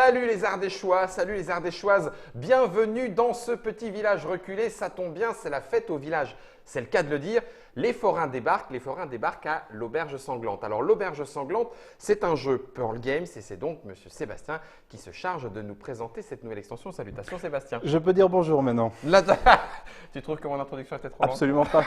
Salut les Ardéchois, salut les Ardéchoises, bienvenue dans ce petit village reculé, ça tombe bien, c'est la fête au village, c'est le cas de le dire. Les forains débarquent à l'Auberge Sanglante. Alors l'Auberge Sanglante, c'est un jeu Pearl Games et c'est donc Monsieur Sébastien qui se charge de nous présenter cette nouvelle extension. Salutations Sébastien. Je peux dire bonjour maintenant. Là, tu trouves que mon introduction était trop longue? Absolument pas.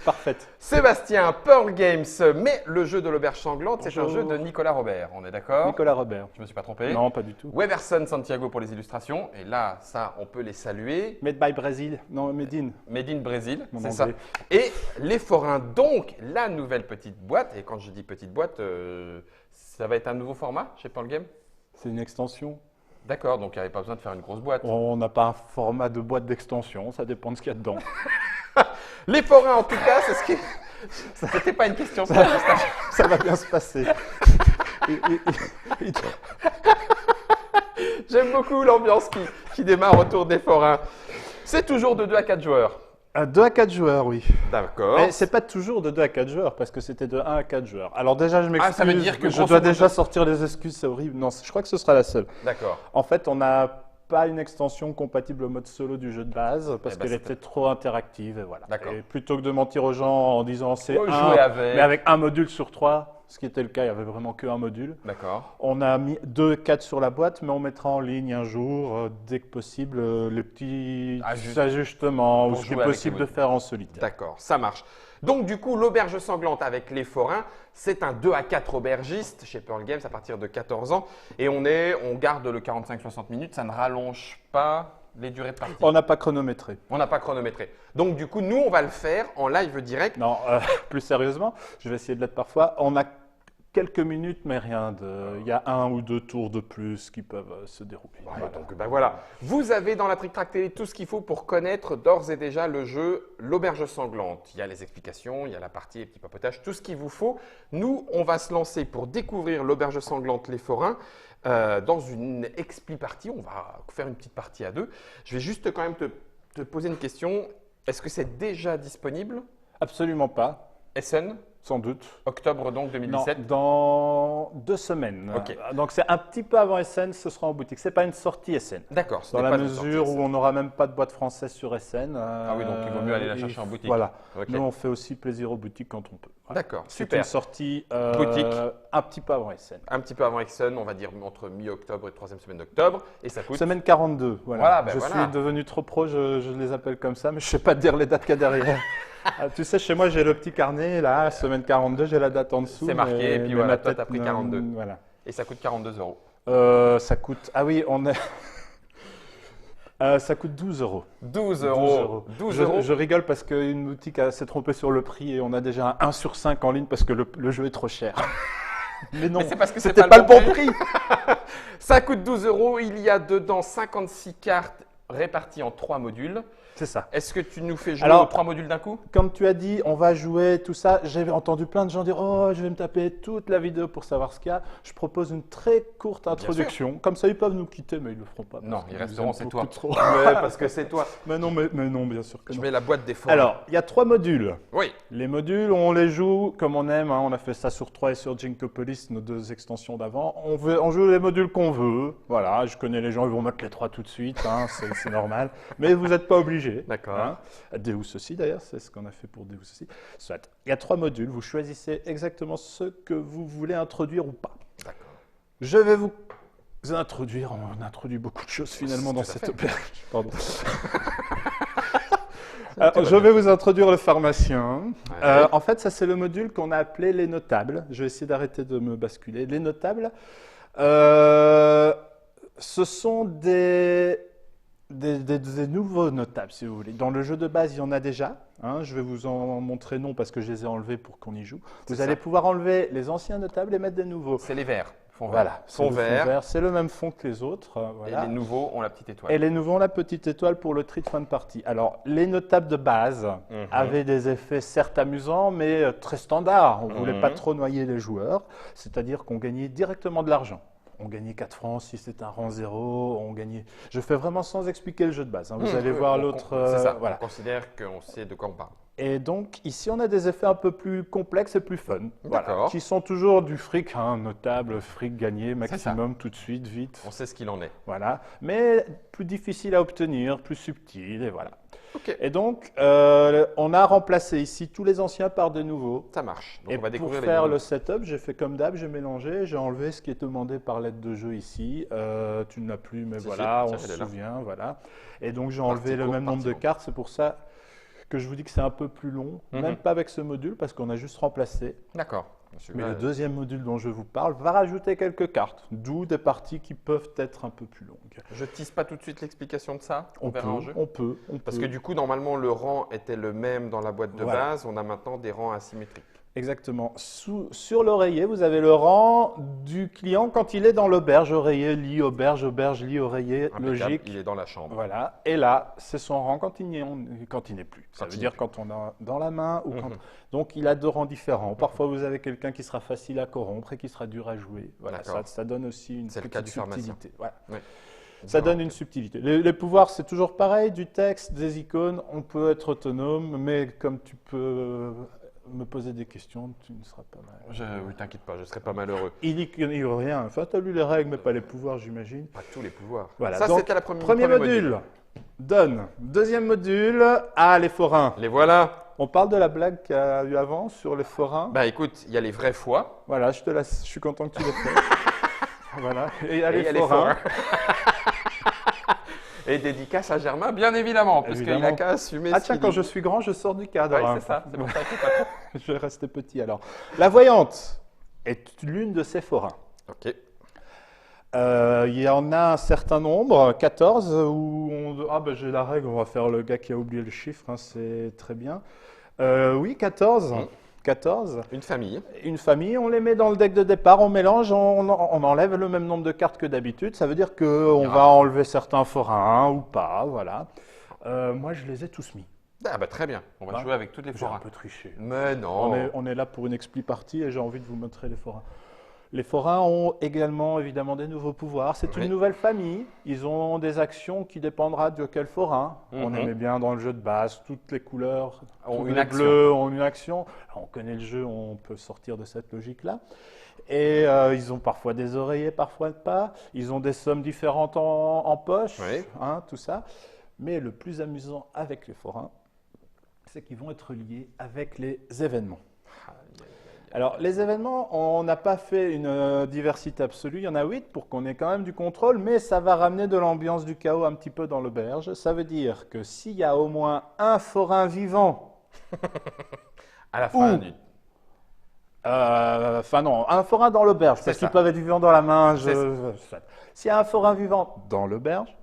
Parfaite. Sébastien, Pearl Games, mais le jeu de l'Auberge Sanglante, c'est un jeu de Nicolas Robert, on est d'accord? Nicolas Robert. Je me suis pas trompé? Non, pas du tout. Weberson Santiago pour les illustrations, et là, ça, on peut les saluer. Made by Brésil. Non, Made in. Made in Brésil, Mon c'est ça. anglais. Et les forains, donc, la nouvelle petite boîte, et quand je dis petite boîte, ça va être un nouveau format chez Pearl Game? C'est une extension. D'accord, donc il n'y avait pas besoin de faire une grosse boîte. On n'a pas un format de boîte d'extension, ça dépend de ce qu'il y a dedans. Les forains, en tout cas, c'est ce qui... C'était pas une question. Ça va bien se passer. J'aime beaucoup l'ambiance qui démarre autour des forains. C'est toujours de 2 à 4 joueurs. 2 à 4 joueurs, oui. D'accord. Mais c'est pas toujours de 2 à 4 joueurs, parce que c'était de 1 à 4 joueurs. Alors déjà, je m'excuse, ça veut dire que je grosso dois modo- déjà sortir les excuses, c'est horrible. Non, je crois que ce sera la seule. D'accord. En fait, on n'a pas une extension compatible au mode solo du jeu de base, parce Eh ben, qu'elle c'était- était trop interactive, et voilà. D'accord. Et plutôt que de mentir aux gens en disant c'est Faut un, jouer avec. mais avec un module sur 3, ce qui était le cas, il n'y avait vraiment qu'un module. D'accord. On a mis 2 4 sur la boîte, mais on mettra en ligne un jour, dès que possible, les petits ajustements ou pour ce qui est jouer avec possible les de modules. faire en solitaire. D'accord, ça marche. Donc du coup, l'auberge sanglante avec les forains, c'est un 2 à 4 aubergistes chez Pearl Games à partir de 14 ans. Et on garde le 45-60 minutes, ça ne rallonge pas les durées de partie. On n'a pas chronométré. On n'a pas chronométré. Donc du coup, nous, on va le faire en live direct. Non, plus sérieusement, je vais essayer de l'être parfois. On a quelques minutes, mais rien de. Il y a 1 ou 2 tours de plus qui peuvent se dérouler. Ouais, Voilà. donc ben voilà, vous avez dans la Trick Track Télé tout ce qu'il faut pour connaître d'ores et déjà le jeu L'Auberge Sanglante. Il y a les explications, il y a la partie, les petits papotages, tout ce qu'il vous faut. Nous, on va se lancer pour découvrir L'Auberge Sanglante, les forains, dans une expli-partie. On va faire une petite partie à 2. Je vais juste quand même te poser une question. Est-ce que c'est déjà disponible? Absolument pas, Essen, sans doute. octobre donc Non, 2017. dans 2 semaines. Ok. Donc c'est un petit peu avant SN, ce sera en boutique. C'est pas une sortie SN. D'accord. ce Dans n'est la pas une sortie mesure où Essen. on n'aura même pas de boîte française sur SN. Ah oui, donc il vaut mieux aller la chercher en boutique. Voilà. Ok. Nous, on fait aussi plaisir aux boutiques quand on peut. Voilà. D'accord, C'est super. une sortie Boutique. un petit peu avant SN. Un petit peu avant Essen, on va dire entre mi-octobre et 3e semaine d'octobre. Et ça coûte. Semaine 42. Voilà. Voilà, ben je voilà. suis devenu trop pro, je les appelle comme ça, mais je ne sais pas te dire les dates qu'il y a derrière. Ah, tu sais, chez moi, j'ai le petit carnet, là, semaine 42, j'ai la date en dessous. C'est marqué, mais- et puis mais voilà, ma toi, tête t'as pris ne- 42. Voilà. Et ça coûte 42 euros. Ça coûte. Ah oui, on est. Ça coûte 12 euros. 12 euros. 12 euros. Je rigole parce qu'une boutique s'est trompée sur le prix et on a déjà un 1 sur 5 en ligne parce que le jeu est trop cher. Mais non, Mais c'est parce que c'est c'était pas pas le le bon bon prix. Ça coûte 12 euros. Il y a dedans 56 cartes réparties en 3 modules. C'est ça. Est-ce que tu nous fais jouer Alors- aux 3 modules d'un coup? Quand tu as dit on va jouer, tout ça, j'ai entendu plein de gens dire oh, je vais me taper toute la vidéo pour savoir ce qu'il y a. Je propose une très courte introduction. Comme ça, ils peuvent nous quitter, mais ils le feront pas. Non, parce ils qu'ils resteront, aiment c'est beaucoup toi. trop. Ouais, parce que c'est toi. mais non, bien sûr que Je non. mets la boîte des forains. Alors, il y a 3 modules. Oui. Les modules, on les joue comme on aime. Hein. On a fait ça sur 3 et sur Jinkopolis, nos 2 extensions d'avant. On joue les modules qu'on veut. Voilà, je connais les gens, ils vont mettre les 3 tout de suite. Hein, c'est normal. Mais vous n'êtes pas obligés. D'accord. Hein. Deus aussi, d'ailleurs, c'est ce qu'on a fait pour Deus aussi. Soit. Il y a 3 modules. Vous choisissez exactement ce que vous voulez introduire ou pas. D'accord. Je vais vous introduire. On introduit beaucoup de choses finalement dans Tout à cette fait. opération. Pardon. Alors, je vais vous introduire le pharmacien. Ouais. En fait, ça c'est le module qu'on a appelé les notables. Je vais essayer d'arrêter de me basculer. Les notables, ce sont des nouveaux notables, si vous voulez. Dans le jeu de base, il y en a déjà. Hein, je vais vous en montrer non parce que je les ai enlevés pour qu'on y joue. Vous C'est allez ça. pouvoir enlever les anciens notables et mettre des nouveaux. C'est les verts. Fond vert. Voilà, c'est Fond le vert. c'est le même fond que les autres. Voilà. Et les nouveaux ont la petite étoile. Et les nouveaux ont la petite étoile pour le tri de fin de partie. Alors, les notables de base Mhm. avaient des effets certes amusants, mais très standards. On ne voulait Mhm. pas trop noyer les joueurs, c'est-à-dire qu'on gagnait directement de l'argent. On gagnait 4 francs si c'était un rang 0. On gagnait... Je fais vraiment sans expliquer le jeu de base. Hein. Vous allez voir l'autre. C'est ça, voilà. on considère qu'on sait de quoi on parle. Et donc, ici, on a des effets un peu plus complexes et plus fun. Voilà, D'accord. qui sont toujours du fric, hein, notable, fric gagné, maximum, tout de suite, vite. On sait ce qu'il en est. Voilà. Mais plus difficile à obtenir, plus subtil, et voilà. Ok, Et donc, on a remplacé ici tous les anciens par des nouveaux. ça marche. Donc Et on va pour découvrir faire les le setup, j'ai fait comme d'hab, j'ai mélangé, j'ai enlevé ce qui est demandé par l'aide de jeu ici. Tu ne l'as plus, mais Si, voilà, si, on tiens, se elle est là. souvient, voilà. Et donc j'ai Partie enlevé le courte, même nombre partie de longue. cartes, c'est pour ça que je vous dis que c'est un peu plus long, même pas avec ce module, parce qu'on a juste remplacé. D'accord. Mais Celui-là, le deuxième module dont je vous parle va rajouter quelques cartes, d'où des parties qui peuvent être un peu plus longues. je tease pas tout de suite l'explication de ça. On verra en jeu. on peut. Parce que du coup, normalement, le rang était le même dans la boîte de Voilà. base. On a maintenant des rangs asymétriques. Exactement. Sur l'oreiller, vous avez le rang du client quand il est dans l'auberge. Oreiller, lit, auberge, auberge, lit, oreiller, Impeccable, logique. il est dans la chambre. Voilà. Et là, c'est son rang quand il n'est plus. Ça Quand veut il dire n'est plus. quand on a dans la main ou quand. Mhm. Donc, il a 2 rangs différents. Parfois, vous avez quelqu'un qui sera facile à corrompre et qui sera dur à jouer. Voilà. D'accord. Ça donne aussi une C'est le cas petite du pharmacien. subtilité. Voilà. Ouais. Ça donne une subtilité. Les pouvoirs, c'est toujours pareil, du texte, des icônes, on peut être autonome, mais comme tu peux me poser des questions, tu ne seras pas mal. Oui, t'inquiète pas, je serai pas malheureux. Il n'y a rien. Enfin, tu as lu les règles, mais pas les pouvoirs, j'imagine. Pas tous les pouvoirs. Voilà. Ça, Donc, c'était la premier module. Donne. Deuxième module, les forains. Les voilà. On parle de la blague qu'il y a eu avant sur les forains. Bah écoute, il y a les vrais foies. Voilà, je te laisse. Je suis content que tu l'aies fait. Voilà. Et il y a Et il y a les forains. Et dédicace à Germain, bien évidemment, parce qu'il Évidemment. a qu'à assumer Ah ce tiens, qu'il quand dit. je suis grand, je sors du cadre. Ouais, hein. c'est ça, c'est pour ça que pas trop. Je vais rester petit alors. La voyante est l'une de ces forains. Ok. Il y en a un certain nombre, 14, où on... Ah ben j'ai la règle, on va faire le gars qui a oublié le chiffre, hein, c'est très bien. Oui, 14. 14. Une famille. Une famille, on les met dans le deck de départ, on mélange, on enlève le même nombre de cartes que d'habitude. Ça veut dire qu'on va enlever certains forains ou pas, voilà. Moi, je les ai tous mis. Ah bah très bien, on va Ouais. jouer avec toutes les J'ai un forains. peu triché. Mais non. On est là pour une expli partie et j'ai envie de vous montrer les forains. Les forains ont également évidemment des nouveaux pouvoirs. C'est Oui. une nouvelle famille. Ils ont des actions qui dépendra de quel forain. On aimait bien dans le jeu de base, toutes les couleurs, Ont tous une les action. bleus ont une action. Alors, on connaît le jeu, on peut sortir de cette logique-là. Et ils ont parfois des oreillers, parfois pas. Ils ont des sommes différentes en poche, Oui. hein, tout ça. Mais le plus amusant avec les forains, c'est qu'ils vont être liés avec les événements. Alors, les événements, on n'a pas fait une diversité absolue. Il y en a 8 pour qu'on ait quand même du contrôle, mais ça va ramener de l'ambiance du chaos un petit peu dans l'auberge. Ça veut dire que s'il y a au moins un forain vivant, À la fin Ouh. du. enfin non, un forain dans l'auberge, parce ça. qu'ils peuvent être vivants dans la main. C'est S'il y a un forain vivant dans l'auberge,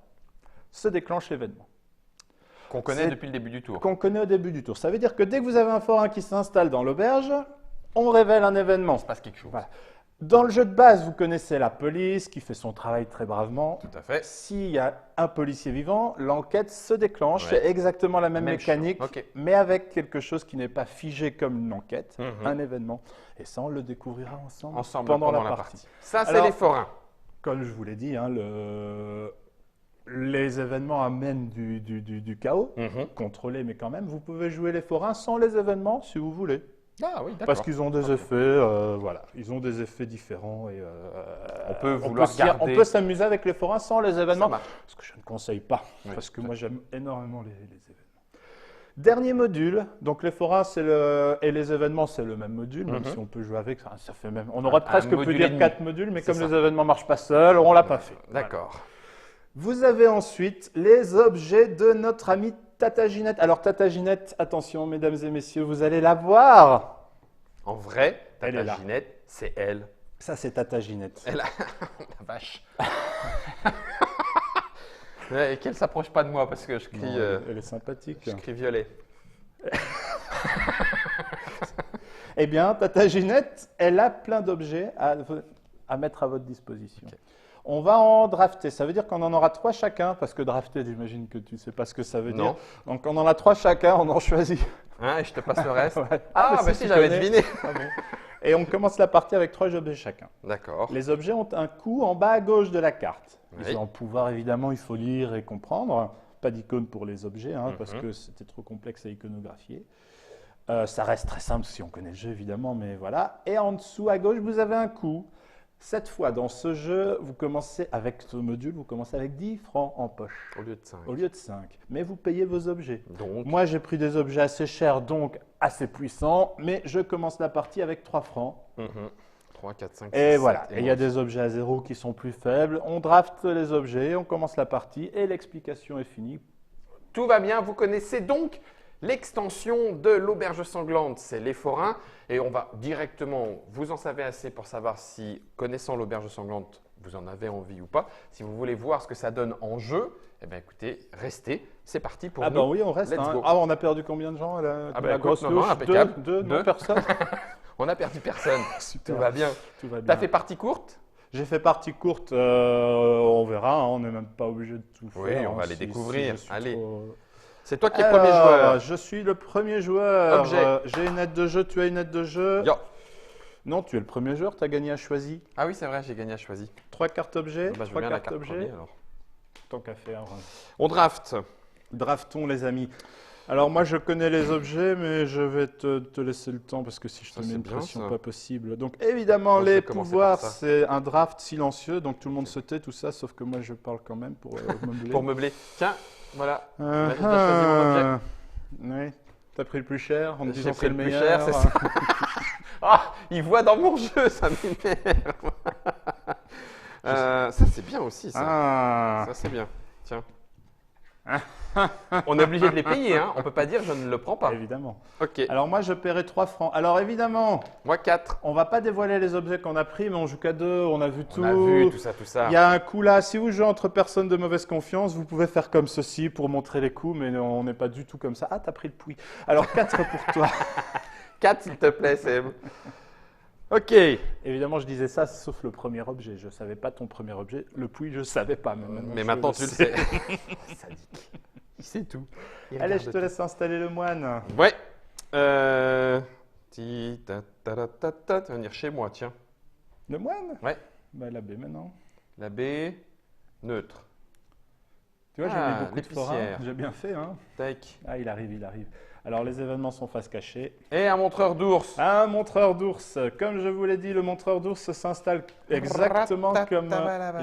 se déclenche l'événement. Qu'on connaît C'est- depuis le début du tour. Qu'on connaît au début du tour. Ça veut dire que dès que vous avez un forain qui s'installe dans l'auberge, on révèle un événement. Il se passe quelque chose. Voilà. Dans le jeu de base, vous connaissez la police qui fait son travail très bravement. Tout à fait. S'il y a un policier vivant, l'enquête se déclenche. Ouais. C'est exactement la même mécanique, chose. Ok. mais avec quelque chose qui n'est pas figé comme une enquête, Mhm. un événement. Et ça, on le découvrira ensemble, Ensemble pendant la partie. Ça, c'est Alors- les forains. Comme je vous l'ai dit, hein, les événements amènent du chaos, Mhm. contrôlé, mais quand même. Vous pouvez jouer les forains sans les événements si vous voulez. Ah oui, d'accord. Parce qu'ils ont des effets, voilà, ils ont des effets différents et On peut vouloir on garder. peut s'amuser avec les forains sans les Ça événements, marche. ce que je ne conseille pas, Oui, parce que tout à moi j'aime énormément les événements. Dernier module, donc les forains et les événements c'est le même module, même Mhm. si on peut jouer avec, ça fait même. On aurait Un presque pu module et dire demi. 4 modules, mais C'est comme ça. les événements ne marchent pas seuls, on l'a pas fait. D'accord. Vous avez ensuite les objets de notre ami Tata Ginette. Alors Tata Ginette, attention mesdames et messieurs, vous allez la voir. En vrai, Elle est Tata là. Ginette, c'est elle. Ça c'est Tata Ginette. Elle a... La vache. Ouais, et qu'elle s'approche pas de moi parce que je crie, Non, elle est sympathique. je crie violet. Eh bien, Tata Ginette, elle a plein d'objets à mettre à votre disposition. Ok. On va en drafter. Ça veut dire qu'on en aura 3 chacun, parce que drafter, j'imagine que tu ne sais pas ce que ça veut Non. dire. Donc, on en a 3 chacun, on en choisit. Hein, et je te passe le reste. Ouais. Ah, bah si, tu j'avais connais. deviné. Ah bon. Et on commence la partie avec 3 objets chacun. D'accord. Les objets ont un coût en bas à gauche de la carte. Oui. Ils ont un pouvoir, évidemment, il faut lire et comprendre. Pas d'icône pour les objets, parce que c'était trop complexe à iconographier. Ça reste très simple si on connaît le jeu, évidemment, mais voilà. Et en dessous, à gauche, vous avez un coût. Cette fois, dans ce jeu, vous commencez avec ce module, vous commencez avec 10 francs en poche, Au lieu de 5. au lieu de 5. Mais vous payez vos objets. Donc, Moi, j'ai pris des objets assez chers, donc assez puissants, mais je commence la partie avec 3 francs. 3, 4, 5, 6, Et 7, voilà, et il y a onze. des objets à 0 qui sont plus faibles. On draft les objets, on commence la partie et l'explication est finie. Tout va bien, vous connaissez donc l'extension de l'auberge sanglante, c'est les forains. Et on va directement, vous en savez assez pour savoir si, connaissant l'auberge sanglante, vous en avez envie ou pas. Si vous voulez voir ce que ça donne en jeu, eh bien écoutez, restez, c'est parti pour Ah nous. bah oui, on reste. Let's Hein. go. Ah, on a perdu combien de gens là, Ah de bah la écoute, grosse non, non, touche impeccable. Deux, non, Deux. personne. On n'a perdu personne, Super. tout va bien. Tout va bien. T'as fait partie courte? J'ai fait partie courte, on verra, on n'est même pas obligé de tout Oui, faire. on va hein, les découvrir. je suis Allez. trop- C'est toi qui es Alors, premier joueur. je suis le premier joueur. Objet. J'ai une aide de jeu, tu as une aide de jeu. Yo. Non, tu es le premier joueur, tu as gagné à choisi. Ah oui, c'est vrai, j'ai gagné à choisir. 3 cartes objets. Bah, je veux 3 bien la cartes carte objets. premier, alors. Tant qu'à faire. On draft. Draftons les amis. Alors moi je connais les objets mais je vais te laisser le temps parce que si je te Ça, mets c'est une bien, pression ça. pas possible. Donc évidemment Moi, je vais les commencer pouvoirs par ça. c'est un draft silencieux donc tout le monde se tait tout ça sauf que moi je parle quand même pour meubler. Pour meubler. Tiens, voilà. Ah, J'ai déjà choisi mon objet. ah. Oui. T'as pris le plus cher en me J'ai disant pris c'est le le plus meilleur. cher, c'est ça. Ah, il voit dans mon jeu, ça m'énerve. Ça, c'est bien aussi, ça. Ah. Ça, c'est bien. Tiens. On est obligé de les payer, hein. On peut pas dire je ne le prends pas. Évidemment. Ok. Alors moi je paierai 3 francs. Alors évidemment, Moi, 4. on va pas dévoiler les objets qu'on a pris mais on joue qu'à 2, on a vu tout. On a vu tout ça, tout ça. Il y a un coup là, si vous jouez entre personnes de mauvaise confiance, vous pouvez faire comme ceci pour montrer les coups, mais on n'est pas du tout comme ça. Ah, t'as pris le pouille. Alors 4 pour toi. 4, s'il te plaît, Seb. Ok. Évidemment, je disais ça sauf le premier objet. Je savais pas ton premier objet. Le pouille, je savais pas. Mais maintenant, tu le sais. Sadique. Il sait tout. Allez, je te laisse installer le moine. Ouais. Tu vas venir chez moi, tiens. Le moine Ouais. Bah la baie maintenant. La baie, neutre. Tu vois, j'ai Ah, mis beaucoup de l'épicière. forains. J'ai bien fait, hein. Tac. Ah, il arrive, il arrive. Alors, les événements sont face cachée. Et un montreur d'ours. Un montreur d'ours. Comme je vous l'ai dit, le montreur d'ours s'installe exactement comme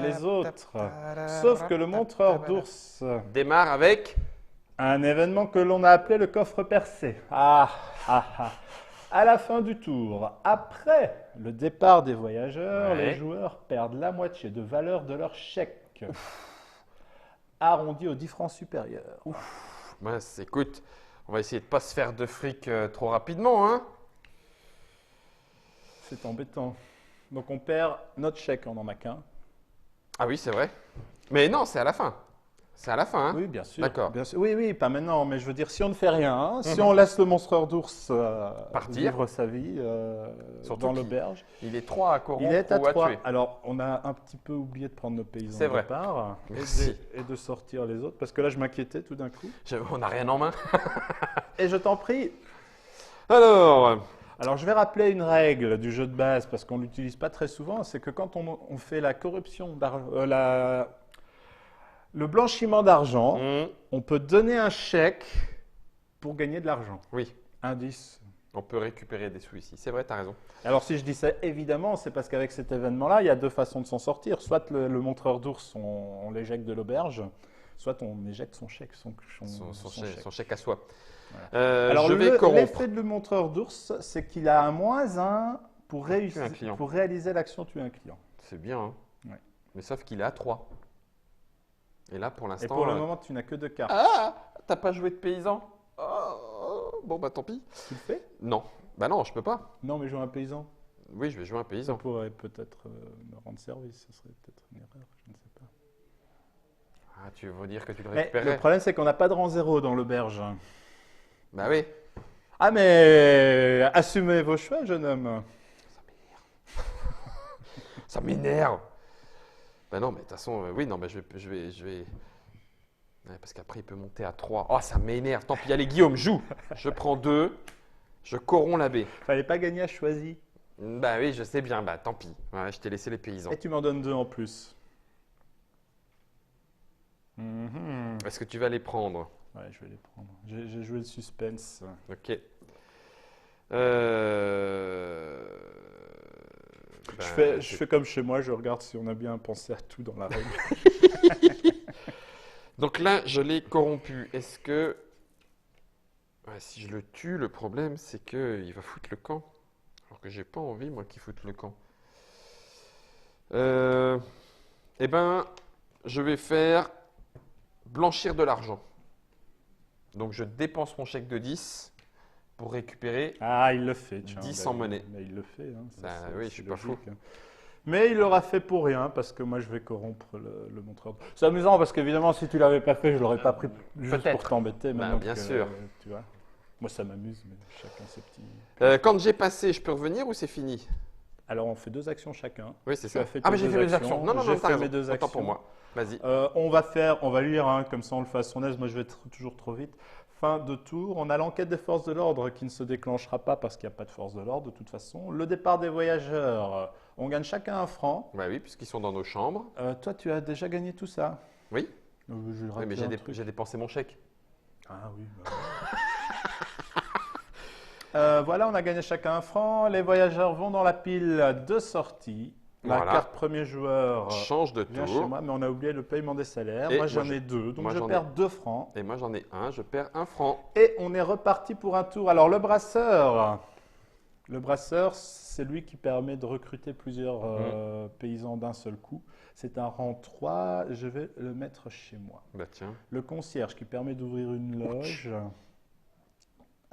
les autres. Sauf que le montreur d'ours Démarre avec. a un événement que l'on a appelé le coffre percé. À la fin du tour, après le départ des voyageurs, Ouais. les joueurs perdent la moitié de valeur de leur chèque. Arrondi aux 10 francs supérieurs. Ouais, écoute, on va essayer de pas se faire de fric trop rapidement, hein. C'est embêtant. Donc on perd notre chèque en a qu'un. Ah oui, c'est vrai. Mais non, c'est à la fin. C'est à la fin, hein. Oui, bien sûr. D'accord. Bien sûr. Oui, oui, pas maintenant, mais je veux dire, si on ne fait rien, hein, si on laisse le monstreur d'ours Partir. vivre sa vie Surtout dans qu'il- l'auberge, Il est 3 à corrompre il est à ou à 3. tuer. Alors, on a un petit peu oublié de prendre nos paysans C'est au vrai. départ Merci. et de sortir les autres, parce que là, je m'inquiétais tout d'un coup. On n'a rien en main. Et je t'en prie. Alors, Je vais rappeler une règle du jeu de base, parce qu'on ne l'utilise pas très souvent, c'est que quand on fait la corruption, le blanchiment d'argent, on peut donner un chèque pour gagner de l'argent. oui, Indice. on peut récupérer des sous ici. C'est vrai, tu as raison. Alors si je dis ça, évidemment, c'est parce qu'avec cet événement-là, il y a 2 façons de s'en sortir. Soit le montreur d'ours, on l'éjecte de l'auberge, soit on éjecte son chèque. Son chèque. Son chèque à soi. Voilà. Alors je vais corrompre. l'effet de le montreur d'ours, c'est qu'il a un -1 pour, un client. pour réaliser l'action tuer un client. C'est bien, hein. Ouais. Mais sauf qu'il est à 3. Et là, pour Et l'instant. pour le moment, tu n'as que 2 cartes. Ah, t'as pas joué de paysan. Oh, bon, bah tant pis. Tu le fais? Non. Bah non, je peux pas. Non, mais joue un paysan. Oui, je vais jouer un Ça paysan. pourrait peut-être me rendre service. Ce serait peut-être une erreur, je ne sais pas. Ah, tu veux dire que tu le Mais le récupérerais? problème, c'est qu'on n'a pas de rang 0 dans l'auberge. Bah oui. Ah, mais assumez vos choix, jeune homme. Ça m'énerve. Bah non, mais de toute façon, oui, non, mais je vais. Ouais, parce qu'après, il peut monter à 3. Oh, ça m'énerve. Tant pis, allez, Guillaume, joue. Je prends 2. Je corromps la baie. Fallait pas gagner à choisi. Bah oui, je sais bien, bah tant pis. Ouais, je t'ai laissé les paysans. Et tu m'en donnes 2 en plus. Mhm. Est-ce que tu vas les prendre? Ouais, je vais les prendre. J'ai joué le suspense. Ok. Je fais comme chez moi, je regarde si on a bien pensé à tout dans la règle. Donc là, je l'ai corrompu. Est-ce que... Ouais, si je le tue, le problème, c'est qu'il va foutre le camp. Alors que j'ai pas envie, moi, qu'il foute le camp. Eh ben, je vais faire blanchir de l'argent. Donc je dépense mon chèque de 10 pour récupérer Ah, il le fait, tiens. 10 bah, en monnaie. Mais il le fait. Hein, ça, Bah c'est- oui, je c'est suis pas logique, fou. hein. Mais il l'aura fait pour rien, parce que moi je vais corrompre le montreur. C'est amusant, parce qu'évidemment, si tu l'avais pas fait, je l'aurais pas pris juste Peut-être. pour t'embêter. Bah, maintenant bien que, sûr. Tu vois. Moi, ça m'amuse, mais chacun ses petits. Quand j'ai passé, je peux revenir ou c'est fini? Alors, on fait 2 actions chacun. Oui, c'est Tu as ça. fait Ah, tes mais j'ai deux fait mes actions, actions. Non, non, j'ai non, t'as fait raison. mes 2 Autant pour actions. moi. Vas-y. On va lire, hein, comme ça on le fait à son aise. Moi, je vais toujours trop vite. Fin de tour. On a l'enquête des forces de l'ordre qui ne se déclenchera pas parce qu'il n'y a pas de force de l'ordre de toute façon. Le départ des voyageurs. On gagne chacun 1 franc. Bah oui, puisqu'ils sont dans nos chambres. Toi, tu as déjà gagné tout ça. Oui, Je vais oui rappeler mais j'ai un dé- truc. j'ai dépensé mon chèque. Ah oui. Voilà, on a gagné chacun 1 franc. Les voyageurs vont dans la pile de sortie. La Voilà. carte premier joueur Change de vient chez tour. moi, mais on a oublié le paiement des salaires. Et Moi, moi, j'en je- ai 2, donc moi, je j'en ai- perds 2 francs. Et moi, j'en ai un, je perds 1 franc. Et on est reparti pour un tour. Alors, le brasseur, c'est lui qui permet de recruter plusieurs paysans d'un seul coup. C'est un rang 3, je vais le mettre chez moi. Bah tiens. Le concierge qui permet d'ouvrir une loge.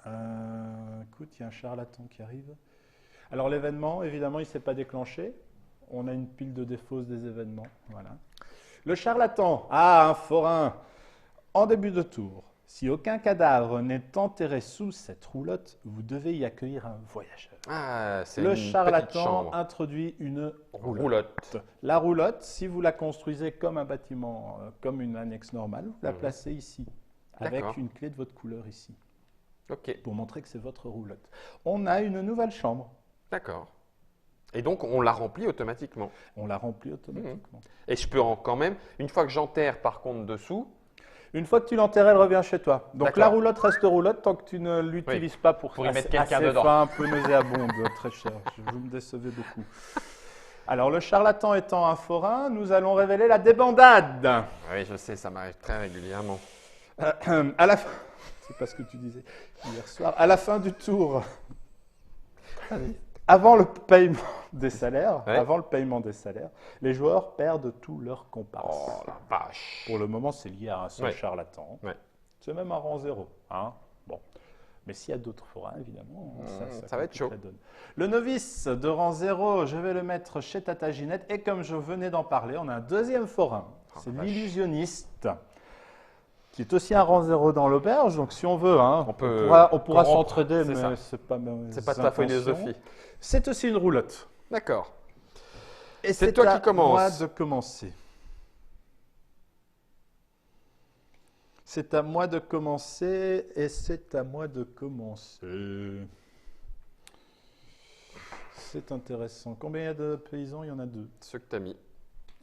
Écoute, il y a un charlatan qui arrive. Alors, l'événement, évidemment, il ne s'est pas déclenché. On a une pile de défausse des événements. Voilà. Le charlatan. Ah, un forain. En début de tour, si aucun cadavre n'est enterré sous cette roulotte, vous devez y accueillir un voyageur. Ah, c'est Le une petite charlatan chambre. introduit une roulotte. Roulotte. La roulotte, si vous la construisez comme un bâtiment, comme une annexe normale, vous la Mhm. placez ici, avec D'accord. une clé de votre couleur ici, Ok, pour montrer que c'est votre roulotte. On a une nouvelle chambre. d'accord. Et donc, on la remplit automatiquement. On la remplit automatiquement. Et je peux quand même, une fois que j'enterre par contre dessous, Une fois que tu l'enterres, elle revient chez toi. Donc D'accord. la roulotte reste roulotte tant que tu ne l'utilises pas pour y mettre quelqu'un assez dedans. fin, un peu nauséabonde, très cher. Vous me décevez beaucoup. Alors le charlatan étant un forain, nous allons révéler la débandade. oui, je sais, ça m'arrive très régulièrement. À la fin, c'est pas ce que tu disais hier soir. À la fin du tour, avant le paiement des salaires, Ouais. les joueurs perdent tous leurs comparses. Oh la vache. Pour le moment, c'est lié à un seul Ouais. charlatan. Ouais. C'est même un rang 0. Hein, bon. Mais s'il y a d'autres forains, évidemment, ça va être complique chaud. la donne. Le novice de rang 0, je vais le mettre chez Tata Ginette. Et comme je venais d'en parler, on a un deuxième forain. Oh, C'est vache. l'illusionniste, qui est aussi un rang 0 dans l'auberge. Donc si on veut, hein, On peut on pourra corrompre, s'entraider, c'est ça. mais c'est pas mes C'est pas ta intentions. philosophie. C'est aussi une roulotte. D'accord. Et C'est toi à qui commences. moi de commencer. C'est à moi de commencer et c'est à moi de commencer. C'est intéressant. Combien il y a de paysans? Il y en a 2. Ce que tu as mis.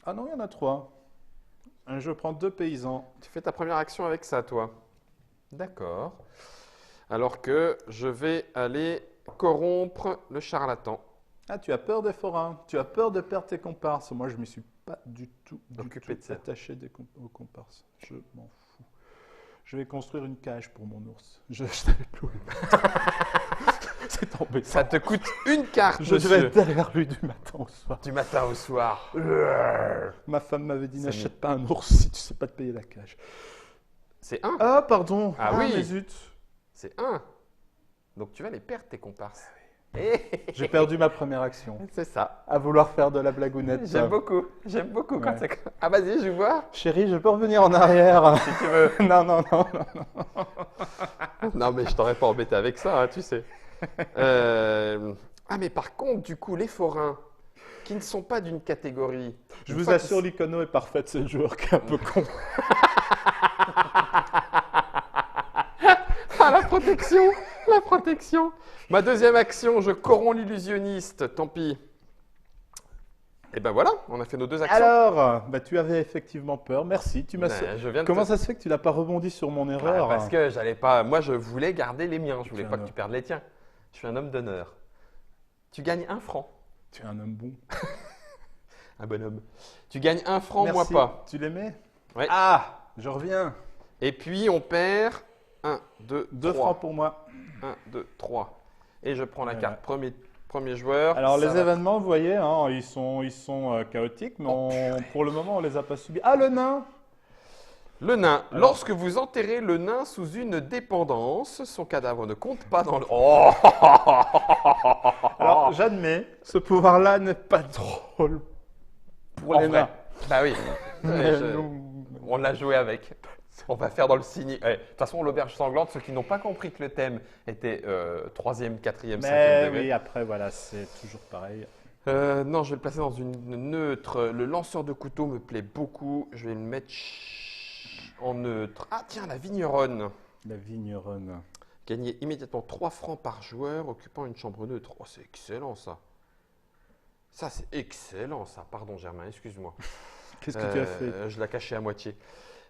Ah non, il y en a 3. Je prends 2 paysans. Tu fais ta première action avec ça, toi. D'accord. Alors que je vais aller corrompre le charlatan. Ah, tu as peur des forains. Tu as peur de perdre tes comparses. Moi, je ne me suis pas du tout Occupé de ça. attaché aux comparses. Je m'en fous. Je vais construire une cage pour mon ours. Je t'avais cloué. C'est embêtant. Ça te coûte une carte, Je monsieur. vais être derrière lui du matin au soir. Du matin au soir. Ma femme m'avait dit C'est n'achète pas un ours si tu sais pas te payer la cage. C'est un. Ah, pardon. Ah oui. mais zut. C'est un. Donc tu vas les perdre, tes comparses. J'ai perdu ma première action. C'est ça. À vouloir faire de la blagounette. J'aime beaucoup. J'aime beaucoup quand Ouais. c'est... Ah vas-y, je vois. Chérie, je peux revenir en arrière. Si tu veux. Non, non, non. Non, mais je t'aurais pas embêté avec ça, hein, tu sais. Ah, mais par contre, du coup, les forains qui ne sont pas d'une catégorie. Je une vous fois assure, qu'ils- l'icono est parfaite. C'est le joueur qui est un peu con. Ah, la protection. La protection. Ma deuxième action, je corromps l'illusionniste. Tant pis. Et ben voilà, on a fait nos deux actions. Alors, tu avais effectivement peur. Merci. Je viens de Comment ça se fait que tu n'as pas rebondi sur mon erreur? Parce que j'allais pas. Moi, je voulais garder les miens. Je voulais Tu pas es que un- tu perdes les tiens. Je suis un homme d'honneur. Tu gagnes 1 franc. Tu es un homme bon. Un bonhomme. Tu gagnes 1 franc, Merci. moi pas. Tu l'aimais? Ouais. Ah, je reviens. Et puis on perd 1, 2, 2 3. francs pour moi. 1, 2, 3. Et je prends la Voilà. carte premier joueur. Alors, Ça les va. événements, vous voyez, hein, ils sont chaotiques, mais pour le moment, on les a pas subis. Ah, le nain! Le nain. Alors- Lorsque vous enterrez le nain sous une dépendance, son cadavre ne compte pas dans le. Oh Alors, j'admets, ce pouvoir-là n'est pas drôle pour En les vrai. nains. Bah oui. Mais Je- nous- On l'a joué avec. On va faire dans le signe. De toute façon, l'auberge sanglante, ceux qui n'ont pas compris que le thème était 3e, 4e, 5e Mais degré. oui, après, voilà, c'est toujours pareil. Non, je vais le placer dans une neutre. Le lanceur de couteau me plaît beaucoup. Je vais le mettre en neutre. Ah tiens, la vigneronne. La vigneronne. Gagner immédiatement 3 francs par joueur occupant une chambre neutre. Oh, c'est excellent ça. Ça, c'est excellent ça. Pardon Germain, excuse-moi. Qu'est-ce que tu as fait? Je l'ai cachée à moitié.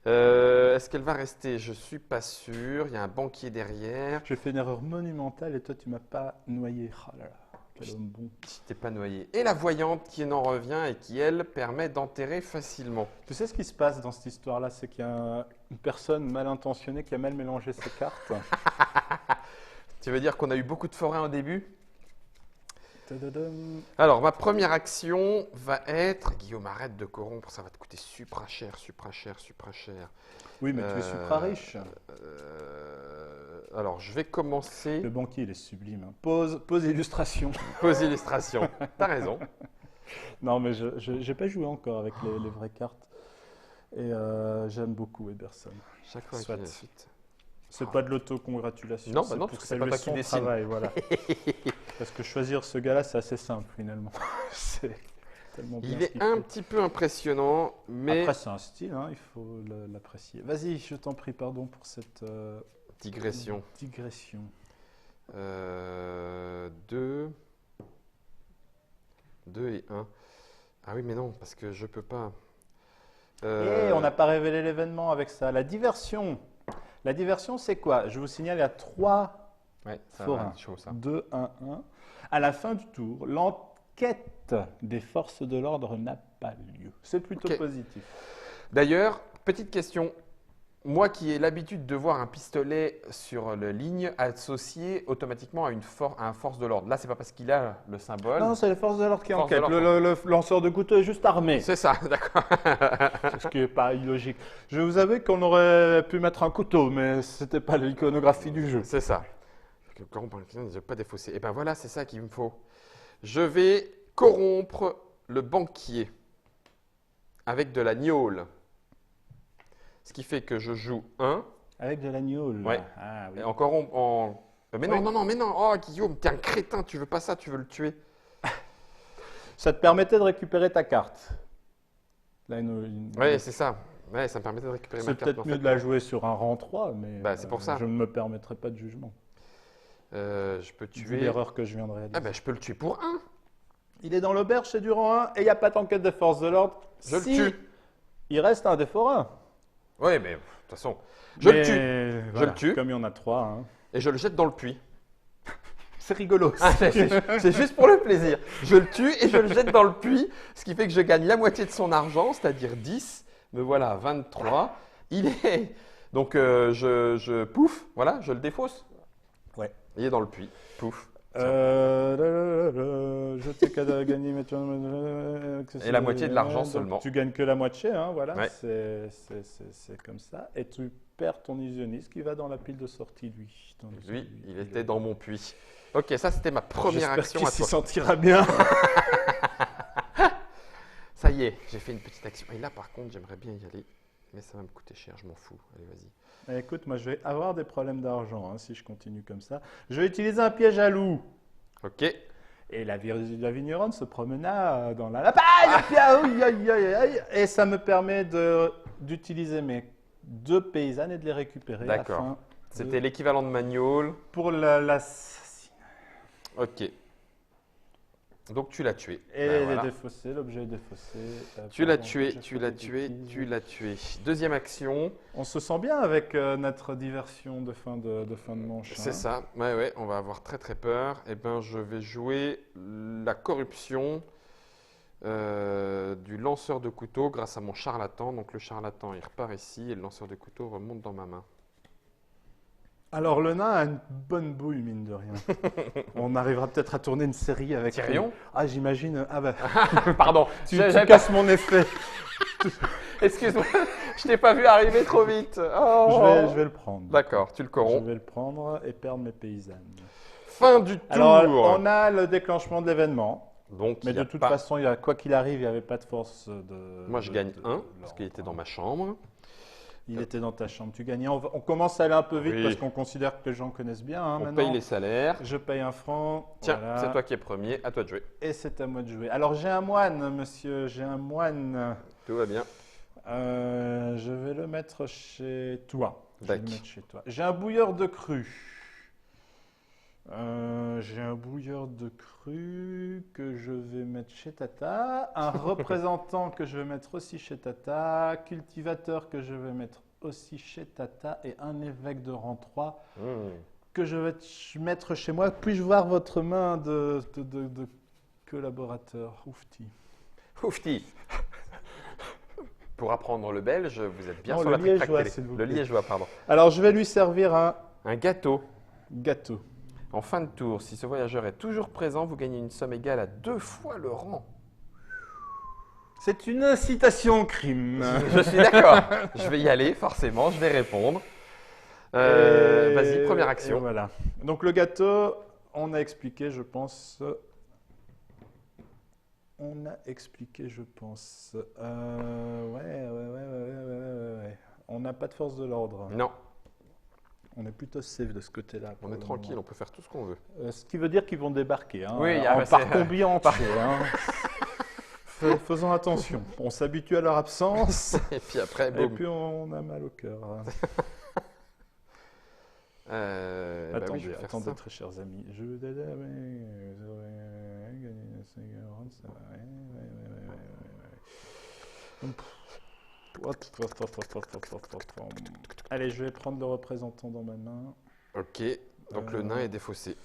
Est-ce qu'elle va rester? Je suis pas sûr. Il y a un banquier derrière. J'ai fait une erreur monumentale et toi, tu m'as pas noyé. Oh là là, quel homme bon. Je t'ai pas noyé. Et la voyante qui en revient et qui, elle, permet d'enterrer facilement. Tu sais ce qui se passe dans cette histoire-là? C'est qu'il y a une personne mal intentionnée qui a mal mélangé ses cartes. Tu veux dire qu'on a eu beaucoup de forains au début? Tadadam. Alors, ma première action va être… Guillaume, arrête de corrompre, ça va te coûter supra cher, supra cher, supra cher. Oui, mais tu es supra riche. Alors, je vais commencer… Le banquier, il est sublime. Hein. Pause illustration. Pause illustration. T'as raison. Non, mais je n'ai pas joué encore avec les vraies cartes. Et j'aime beaucoup Eberson. Chaque fois Soit. qu'il y a une suite. C'est pas de l'autocongratulation. Non, bah c'est non, pour parce que c'est pas toi qui saluer son décide. travail, voilà. Parce que choisir ce gars-là, c'est assez simple finalement. C'est tellement bien Il ce est qu'il un fait. petit peu impressionnant, mais… Après, c'est un style, hein, il faut l'apprécier. Vas-y, je t'en prie, pardon pour cette Digression. digression. 2 et 1. Ah oui, mais non, parce que je peux pas. Et on n'a pas révélé l'événement avec ça. La diversion. La diversion, c'est quoi? Je vous signale, il y a 3 Ouais, ça forains. va être chaud ça. 2, 1, 1. À la fin du tour, l'enquête des forces de l'ordre n'a pas lieu. C'est plutôt Ok. positif. D'ailleurs, petite question. Moi qui ai l'habitude de voir un pistolet sur la ligne associé automatiquement à un force de l'ordre. Là, c'est pas parce qu'il a le symbole. Non, c'est les forces de l'ordre qui Forces de enquêtent. l'ordre. Le lanceur de couteau est juste armé. C'est ça, d'accord. Ce qui n'est pas illogique. Je vous avoue qu'on aurait pu mettre un couteau, mais ce n'était pas l'iconographie du jeu. C'est ça. Que corrompre un client ne doit pas défausser. Et ben voilà, c'est ça qu'il me faut. Je vais corrompre le banquier avec de la gnôle. Ce qui fait que je joue 1. Avec de l'agneau. Ouais. Ah, oui. Et encore mais non, Oui. non, non, mais non. Oh, Guillaume, t'es un crétin, tu veux pas ça, tu veux le tuer. Ça te permettait de récupérer ta carte. Là, Oui, c'est ça. Ouais, ça me permettait de récupérer ma c'est carte. peut-être en mieux fait. de la jouer sur un rang 3, mais Bah, c'est pour ça. je ne me permettrai pas de jugement. Je peux Vu tuer. l'erreur que je viens de réaliser. Ah ben, je peux le tuer pour 1. Il est dans l'auberge, c'est du rang 1, et il n'y a pas d'enquête des forces de l'ordre. Je le tue. Il reste un des forains. Oui, mais de toute façon, je le tue. Voilà, le tue. Comme il y en a 3. Hein. Et je le jette dans le puits. C'est rigolo. Ah, c'est juste pour le plaisir. Je le tue et je le jette dans le puits, ce qui fait que je gagne la moitié de son argent, c'est-à-dire 10. Me voilà à 23. Il est… Donc, pouf, voilà, je le défausse. Ouais. Il est dans le puits. Pouf. Je t'ai qu'à gagner, mais tu... Et la moitié de l'argent Donc, seulement. Tu gagnes que la moitié, hein, voilà. Ouais. C'est comme ça. Et tu perds ton illusionniste qui va dans la pile de sortie, lui. Lui, il était dans mon puits. Ok, ça c'était ma première action à J'espère qu'il s'y toi. sentira bien. Ça y est, j'ai fait une petite action. Et là, par contre, j'aimerais bien y aller. Mais ça va me coûter cher, je m'en fous. Allez, vas-y. Écoute, moi je vais avoir des problèmes d'argent hein, si je continue comme ça. Je vais utiliser un piège à loup. Ok. Et la vigneronne se promena dans la paille, aïe, aïe, aïe, aïe, et ça me permet d'utiliser mes 2 paysannes et de les récupérer D'accord. afin C'était l'équivalent de magnol. Pour l'assassine. Ok. Donc tu l'as tué. Et Ben, il voilà. est défaussé, l'objet est défaussé. Tu l'as Pardon, tué, j'ai tu fait l'as des tué, bêtises. tu l'as tué. Deuxième action. On se sent bien avec notre diversion de fin de manche. C'est hein. ça. Ouais, on va avoir très très peur. Eh ben, je vais jouer la corruption du lanceur de couteau grâce à mon charlatan. Donc le charlatan, il repart ici et le lanceur de couteau remonte dans ma main. Alors le nain a une bonne bouille, mine de rien. On arrivera peut-être à tourner une série avec... Tyrion. Ah, j'imagine... Ah bah, Pardon, tu j'avais casses mon effet. excuse-moi, je t'ai pas vu arriver trop vite. Oh. Je vais le prendre. D'accord, tu le Je corromps. vais le prendre et perdre mes paysannes. Fin du tour. Alors, on a le déclenchement de l'événement. Donc, Mais il y a de toute pas- façon, quoi qu'il arrive, il n'y avait pas de force de... moi je gagne de 1 parce qu'il était dans ma chambre. Il était dans ta chambre, tu gagnais. On commence à aller un peu vite Oui. parce qu'on considère que les gens connaissent bien. hein, On maintenant. paye les salaires. Je paye 1 franc. Tiens, voilà. c'est toi qui es premier, à toi de jouer. Et c'est à moi de jouer. Alors j'ai un moine, monsieur, j'ai un moine. Tout va bien. Je vais le mettre chez toi. Je vais le Tac. mettre chez toi. J'ai un bouilleur de cru. Que je vais mettre chez Tata. Un représentant que je vais mettre aussi chez Tata. Cultivateur que je vais mettre aussi chez Tata. Et un évêque de rang 3 que je vais mettre chez moi. Puis-je voir votre main de collaborateur Oufti. Oufti. Pour apprendre le belge, vous êtes bien Non, sur le la Trick Track liégeois, télé. s'il vous Le plaît. liégeois, pardon. Alors je vais lui servir un Un gâteau. gâteau. En fin de tour, si ce voyageur est toujours présent, vous gagnez une somme égale à 2 fois le rang. C'est une incitation au crime. Je suis d'accord. Je vais y aller, forcément, je vais répondre. Vas-y, première Et action. voilà. Donc le gâteau, on a expliqué, je pense. Ouais. On n'a pas de force de l'ordre. Non, On est plutôt safe de ce côté-là. pour on est le tranquille, moment. on peut faire tout ce qu'on veut. Ce qui veut dire qu'ils vont débarquer. Hein, Oui, par c'est- combi entier. hein. Faisons attention. On s'habitue à leur absence. Et puis après, Et boum. puis on a mal au cœur. Bah oui, je vais faire Attendez, ça. très chers amis. Je vous ai jamais, vous aurez gagné la seconde, ça va. Allez, je vais prendre le représentant dans ma main. Ok, donc le nain est défaussé.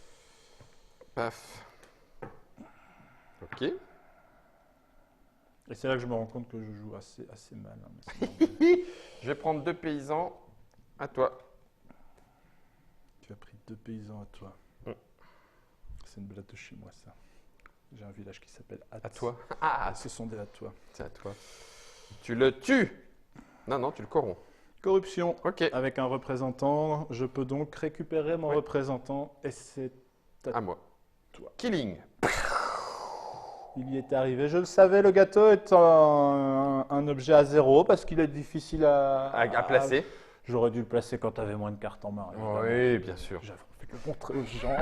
Paf. Ok. Et c'est là que je me rends compte que je joue assez mal. hein, mais c'est normal. Je vais prendre 2 paysans. À toi. Tu as pris 2 paysans à toi. Mm. C'est une blague de chez moi, ça. J'ai un village qui s'appelle Hatt. À toi. Ah, Ce sont des Hattois. c'est à toi. Tu le tues. Non, tu le corromps. Corruption. Ok. Avec un représentant, je peux donc récupérer mon Ouais. représentant et c'est À moi. Toi. Killing. il y est arrivé. Je le savais, le gâteau est un objet à 0 parce qu'il est difficile À placer. J'aurais dû le placer quand tu avais moins de cartes en main. évidemment. Oui, bien sûr. J'avais envie de le montrer aux gens.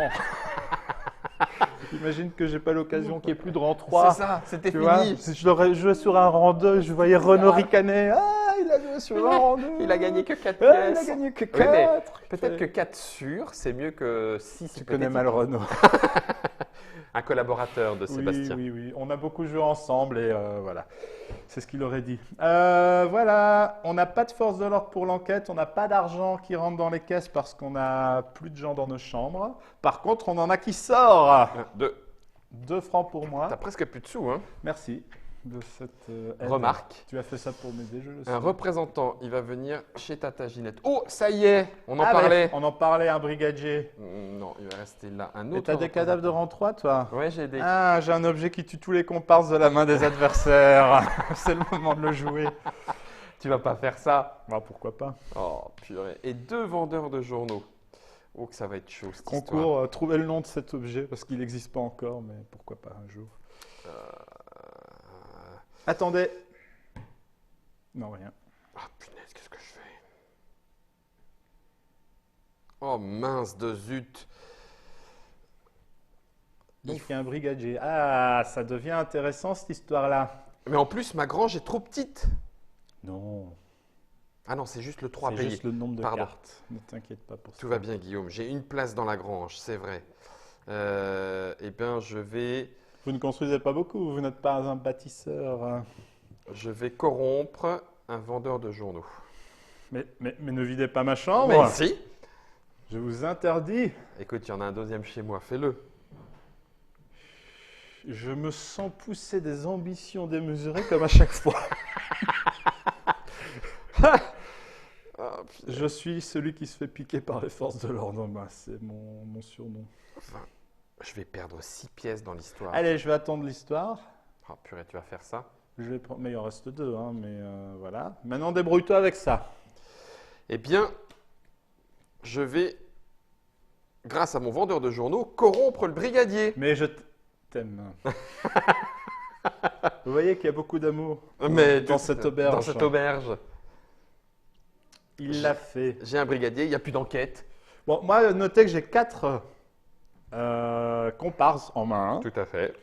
Imagine que j'ai pas l'occasion qu'il n'y ait plus de rang 3. C'est ça, c'était Tu vois, fini. si je l'aurais joué sur un rang 2, je voyais Renaud ricaner. Ah, il a joué sur un rang 2. Il a gagné que 4 Ah, il pièces. a gagné que Oui, mais 4. Peut-être que 4 sûrs, c'est mieux que 6 Tu connais mal Renaud. Un collaborateur de Sébastien. Oui. On a beaucoup joué ensemble et voilà. C'est ce qu'il aurait dit. Voilà. On n'a pas de force de l'ordre pour l'enquête. On n'a pas d'argent qui rentre dans les caisses parce qu'on n'a plus de gens dans nos chambres. Par contre, on en a qui sort. 1, 2. 2 francs pour moi. T'as presque plus de sous, hein. Merci de cette aide. Remarque. Tu as fait ça pour m'aider, je le sais. Un représentant, il va venir chez Tata Ginette. Oh, ça y est, on en Ah, parlait. On en parlait, un brigadier. Non, il va rester là. Un Et autre. t'as des cadavres de rang 3, toi? Ouais, j'ai des. Ah, j'ai un objet qui tue tous les comparses de la main des adversaires. C'est le moment de le jouer. Tu vas pas faire ça. Bah, pourquoi pas. Oh, purée. Et 2 vendeurs de journaux. Oh, que ça va être chaud, cette histoire. Concours, trouver le nom de cet objet parce qu'il n'existe pas encore, mais pourquoi pas un jour. Attendez. Non, rien. Ah, punaise, qu'est-ce que je fais? Oh, mince de zut. Donc il y a un brigadier. Ah, ça devient intéressant cette histoire-là. Mais en plus, ma grange est trop petite. Non. Ah non, c'est juste le 3 C'est payé. juste le nombre de Pardon. cartes. Ne t'inquiète pas pour ça. Tout va bien, Guillaume. J'ai une place dans la grange, c'est vrai. Eh bien, Vous ne construisez pas beaucoup, vous n'êtes pas un bâtisseur. Hein. je vais corrompre un vendeur de journaux. Mais ne videz pas ma chambre. Mais si. Je vous interdis. Écoute, il y en a un deuxième chez moi, fais-le. Je me sens pousser des ambitions démesurées comme à chaque fois. Ah, Je suis celui qui se fait piquer par les forces de l'ordre. Bah, c'est mon surnom. enfin, je vais perdre 6 pièces dans l'histoire. Allez, je vais attendre l'histoire. Oh purée, tu vas faire ça? Je vais prendre... Mais il en reste 2, hein, mais voilà. Maintenant, débrouille-toi avec ça. Eh bien, je vais, grâce à mon vendeur de journaux, corrompre le brigadier. Mais je t'aime. Vous voyez qu'il y a beaucoup d'amour dans cette auberge. Dans cette auberge. Il l'a fait. J'ai un brigadier, il n'y a plus d'enquête. Bon, moi, notez que j'ai 4 comparses en main, Tout à fait.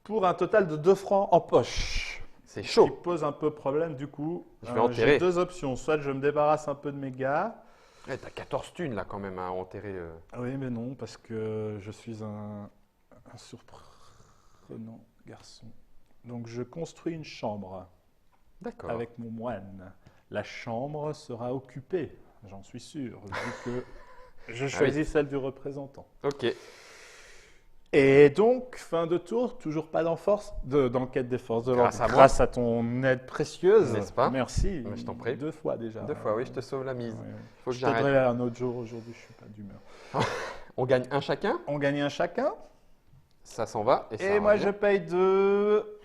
pour un total de 2 francs en poche. C'est Ce qui chaud. pose un peu problème, du coup. Je vais enterrer. J'ai 2 options. Soit je me débarrasse un peu de mes gars. Eh, t'as 14 thunes là quand même à enterrer. Ah oui, mais non, parce que je suis un surprenant garçon. Donc je construis une chambre D'accord. avec mon moine. La chambre sera occupée, j'en suis sûr, vu que je choisis celle du représentant. Ok. Et donc, fin de tour, toujours pas d'enquête des forces de l'ordre. Grâce à moi. Grâce à ton aide précieuse. N'est-ce pas? Merci. Mais je t'en prie. 2 fois déjà. 2 fois, oui, je te sauve la mise. Ouais, ouais. Faut que Je t'aiderai j'arrête. un autre jour. Aujourd'hui, je suis pas d'humeur. On gagne un chacun, On gagne un chacun. ça s'en va. Et, ça Et moi, revient. je paye 2.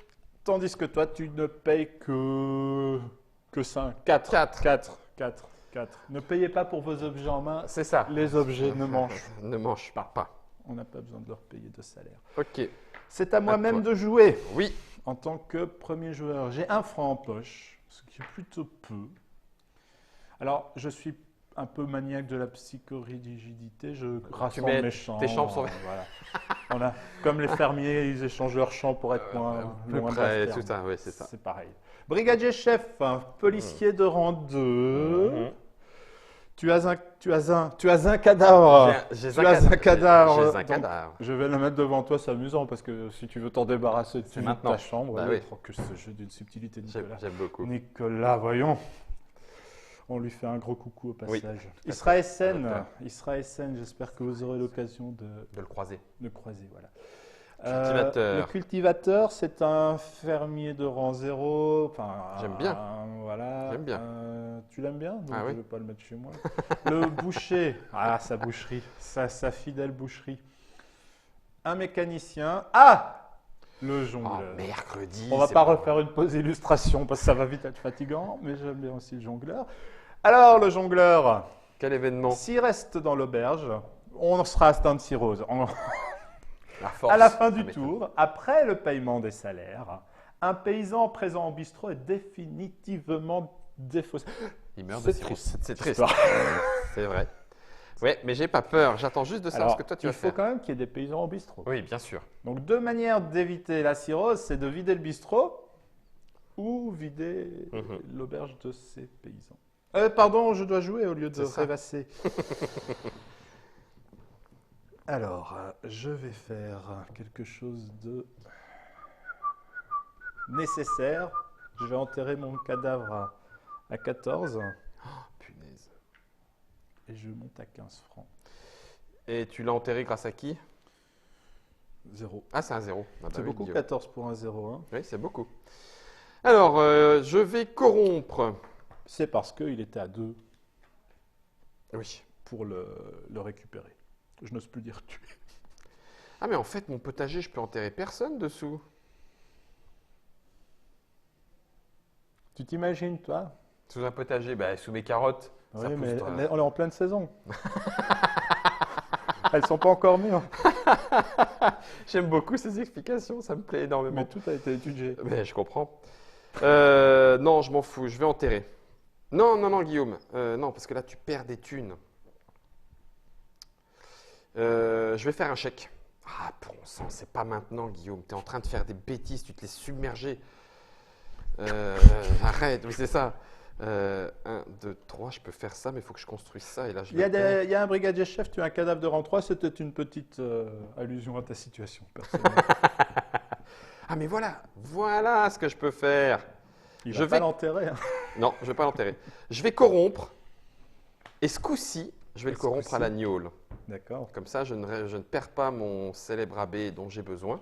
Tandis que toi, tu ne payes que 5. 4. Quatre. 4. Ne payez pas pour vos objets en main. C'est ça. Les objets ne mangent. Ne mange pas. On n'a pas besoin de leur payer de salaire. Ok. C'est à moi-même toi. de jouer. Oui. En tant que premier joueur, j'ai 1 franc en poche, ce qui est plutôt peu. Alors, je suis un peu maniaque de la psychorigidité. Je rassemble mets mes champs. tes champs sont- voilà. Comme les fermiers, ils échangent leurs champs pour être moins Plus loin de près, la ferme. tout ça, oui, c'est ça. C'est pareil. Brigadier chef, un policier de rang 2. Mhm. Tu as un cadavre. J'ai Tu as un cadavre. J'ai un Donc, cadavre. Je vais le mettre devant toi, c'est amusant parce que si tu veux t'en débarrasser, C'est tu maintenant. ta chambre. Bah oui. oui. Oh, que ce jeu d'une subtilité, Nicolas. J'aime beaucoup. Nicolas, voyons. On lui fait un gros coucou au Oui. passage. Il sera SN. Docteur. Il sera SN. J'espère que vous aurez l'occasion de De le croiser. le croiser. Voilà. Cultivateur. Le cultivateur, c'est un fermier de rang 0. Enfin, J'aime bien. Voilà. J'aime bien. Tu l'aimes bien? Donc Ah je oui. ne vais pas le mettre chez moi. Le boucher. Ah, sa boucherie. Sa fidèle boucherie. Un mécanicien. Ah! Le Oh, jongleur. mercredi. On va c'est pas bon. refaire une pause illustration parce que ça va vite être fatigant, mais j'aime bien aussi le jongleur. Alors, le jongleur, Quel événement? s'il reste dans l'auberge, on sera à Stand Rose. La force. À la fin Ça du m'étonne. tour, après le paiement des salaires, un paysan présent au bistrot est définitivement défaussé. Il meurt de C'est cirrhose. triste, C'est cette triste. histoire. C'est vrai. Ouais, mais j'ai pas peur. J'attends juste de savoir Alors, ce que toi tu il vas faut faire. quand même qu'il y ait des paysans au bistrot. Oui, bien sûr. Donc, deux manières d'éviter la cirrhose, c'est de vider le bistrot ou vider Mhm. l'auberge de ces paysans. Pardon, je dois jouer au lieu de C'est ça. rêvasser. Alors, je vais faire quelque chose de nécessaire. Je vais enterrer mon cadavre à 14 Punaise. et je monte à 15 francs. Et tu l'as enterré grâce à qui? 0. Ah, c'est un zéro. Ah, bah C'est oui, beaucoup, Guillaume. 14 pour un 0. Hein. Oui, c'est beaucoup. Alors, je vais corrompre. C'est parce qu'il était à 2 Oui. pour le récupérer. Je n'ose plus dire tuer. Ah, mais en fait, mon potager, je peux enterrer personne dessous. Tu t'imagines, toi? Sous un potager, bah, sous mes carottes. Ça Oui, pousse, mais toi. on est en pleine saison. Elles sont pas encore mûres, J'aime beaucoup ces explications, ça me plaît énormément. mais tout a été étudié. Mais je comprends. Non, je m'en fous, je vais enterrer. Non, non, non, Guillaume. Non, parce que là, tu perds des thunes. Je vais faire un chèque. Ah, bon sang, c'est pas maintenant, Guillaume. Tu es en train de faire des bêtises, tu te laisses submerger. Arrête, oui, c'est ça. 1, 2, 3, je peux faire ça, mais il faut que je construise ça. Et là, je Il y, a le perds. il y a un brigadier chef, tu as un cadavre de rang 3, c'était une petite allusion à ta situation personnelle. Ah, mais voilà ce que je peux faire. Il Je va pas vais- l'enterrer. Hein. Non, je ne vais pas l'enterrer. Je vais corrompre. Et ce coup-ci, je vais le Ce corrompre coup-ci. à la gnôle. D'accord. Comme ça, je ne perds pas mon célèbre abbé dont j'ai besoin.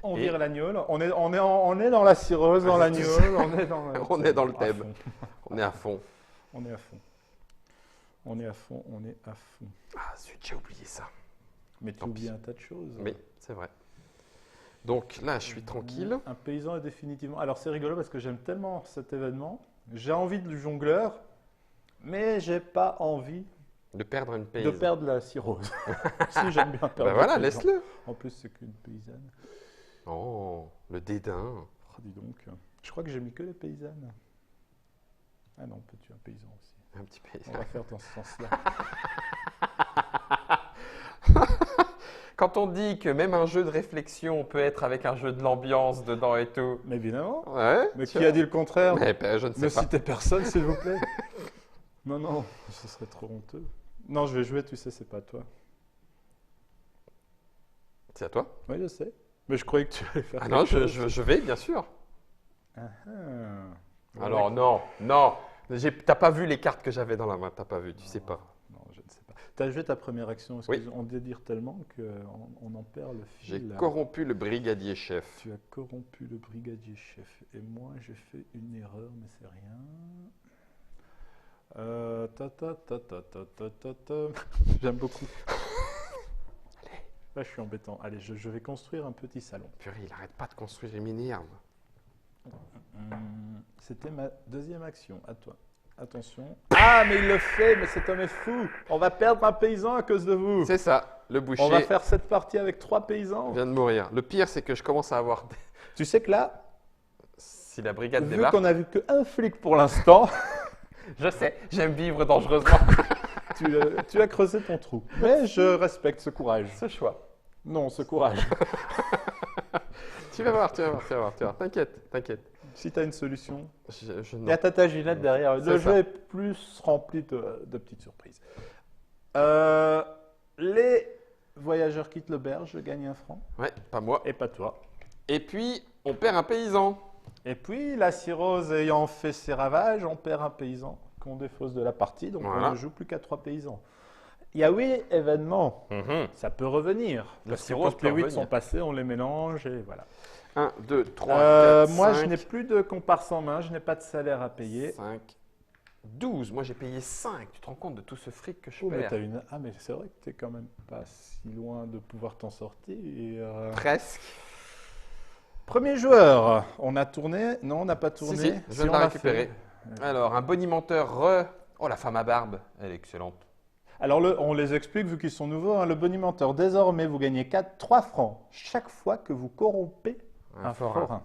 On Et- vire l'agneau. On est dans la cireuse, dans Ouais, l'agneau. c'est On est dans, On est dans le à thème. fond. On est à fond. On est à fond. On est à fond, on est à fond. Ah, zut, j'ai oublié ça. Mais tu Tant oublies pis. un tas de choses. Oui, c'est vrai. Donc là, je suis tranquille. Un paysan est définitivement. Alors c'est rigolo parce que j'aime tellement cet événement. J'ai envie du jongleur, mais j'ai pas envie De perdre une de paysanne. perdre la cirrhose. Si j'aime bien perdre. Ben voilà, le paysan. laisse-le. En plus, c'est qu'une paysanne. Oh, le dédain. Oh, dis donc. Je crois que j'ai mis que les paysannes. Ah non, peux-tu un paysan aussi. Un petit On paysan. va faire dans ce sens-là. Quand on dit que même un jeu de réflexion peut être avec un jeu de l'ambiance dedans et tout. Mais évidemment. Ouais. Mais tu qui vois. a dit le contraire? Mais ben, je ne sais Ne pas. citez personne, s'il vous plaît. Non, non, ce serait trop honteux. Non, je vais jouer, tu sais, c'est pas toi. C'est à toi. Oui, je sais. Mais je croyais que tu allais faire Ah quelque non, chose. je vais, bien sûr. Ah, ah. Alors non. T'as pas vu les cartes que j'avais dans la main, t'as pas vu, tu sais pas. Non, je ne sais pas. Tu as joué ta première action. Oui. On délire tellement qu'on en perd le J'ai fil. corrompu le brigadier chef. Tu as corrompu le brigadier chef. Et moi, j'ai fait une erreur, mais c'est rien. J'aime beaucoup. Là, je suis embêtant. Allez, je vais construire un petit salon. Purée, il arrête pas de construire, il m'énerve. C'était ma deuxième action. À toi. Attention. Ah, mais il le fait, mais cet homme est fou. On va perdre un paysan à cause de vous. C'est ça, le On va boucher faire cette partie avec 3 paysans. vient de mourir. Le pire, c'est que je commence à avoir... Tu sais que là, Si la brigade vu débarque... qu'on a vu qu'un flic pour l'instant, Je sais, j'aime vivre dangereusement. tu as creusé ton trou. Mais je respecte ce courage. Ce choix. Non, ce courage. Tu vas voir. T'inquiète. Si tu as une solution, Je il y a Tata Ginette derrière. Le C'est jeu ça. est plus rempli de petites surprises. Les voyageurs quittent l'auberge, gagnent 1 franc. Ouais, pas moi. Et pas toi. Et puis, on perd un paysan. Et puis, la cirrhose ayant fait ses ravages, on perd un paysan qu'on défausse de la partie. Donc, Voilà. on ne joue plus qu'à 3 paysans. Il y a 8 événements. Ça peut revenir. La Parce que cirrhose quand les peut 8 revenir. sont passés, on les mélange et voilà. 1, 2, 3, 4, Moi, 5, je n'ai plus de comparse en main, je n'ai pas de salaire à payer. 5, 12. Moi, j'ai payé 5. Tu te rends compte de tout ce fric que je Oh, mais perds? t'as une... Ah, mais c'est vrai que tu n'es quand même pas si loin de pouvoir t'en sortir. Presque. Premier joueur, on a tourné. Non, on n'a pas tourné. Si, je viens de on la l'a récupérer. fait. Alors, un bonimenteur Oh, la femme à barbe. Elle est excellente. Alors, on les explique vu qu'ils sont nouveaux. Hein. Le bonimenteur, désormais, vous gagnez 3 francs chaque fois que vous corrompez un forain.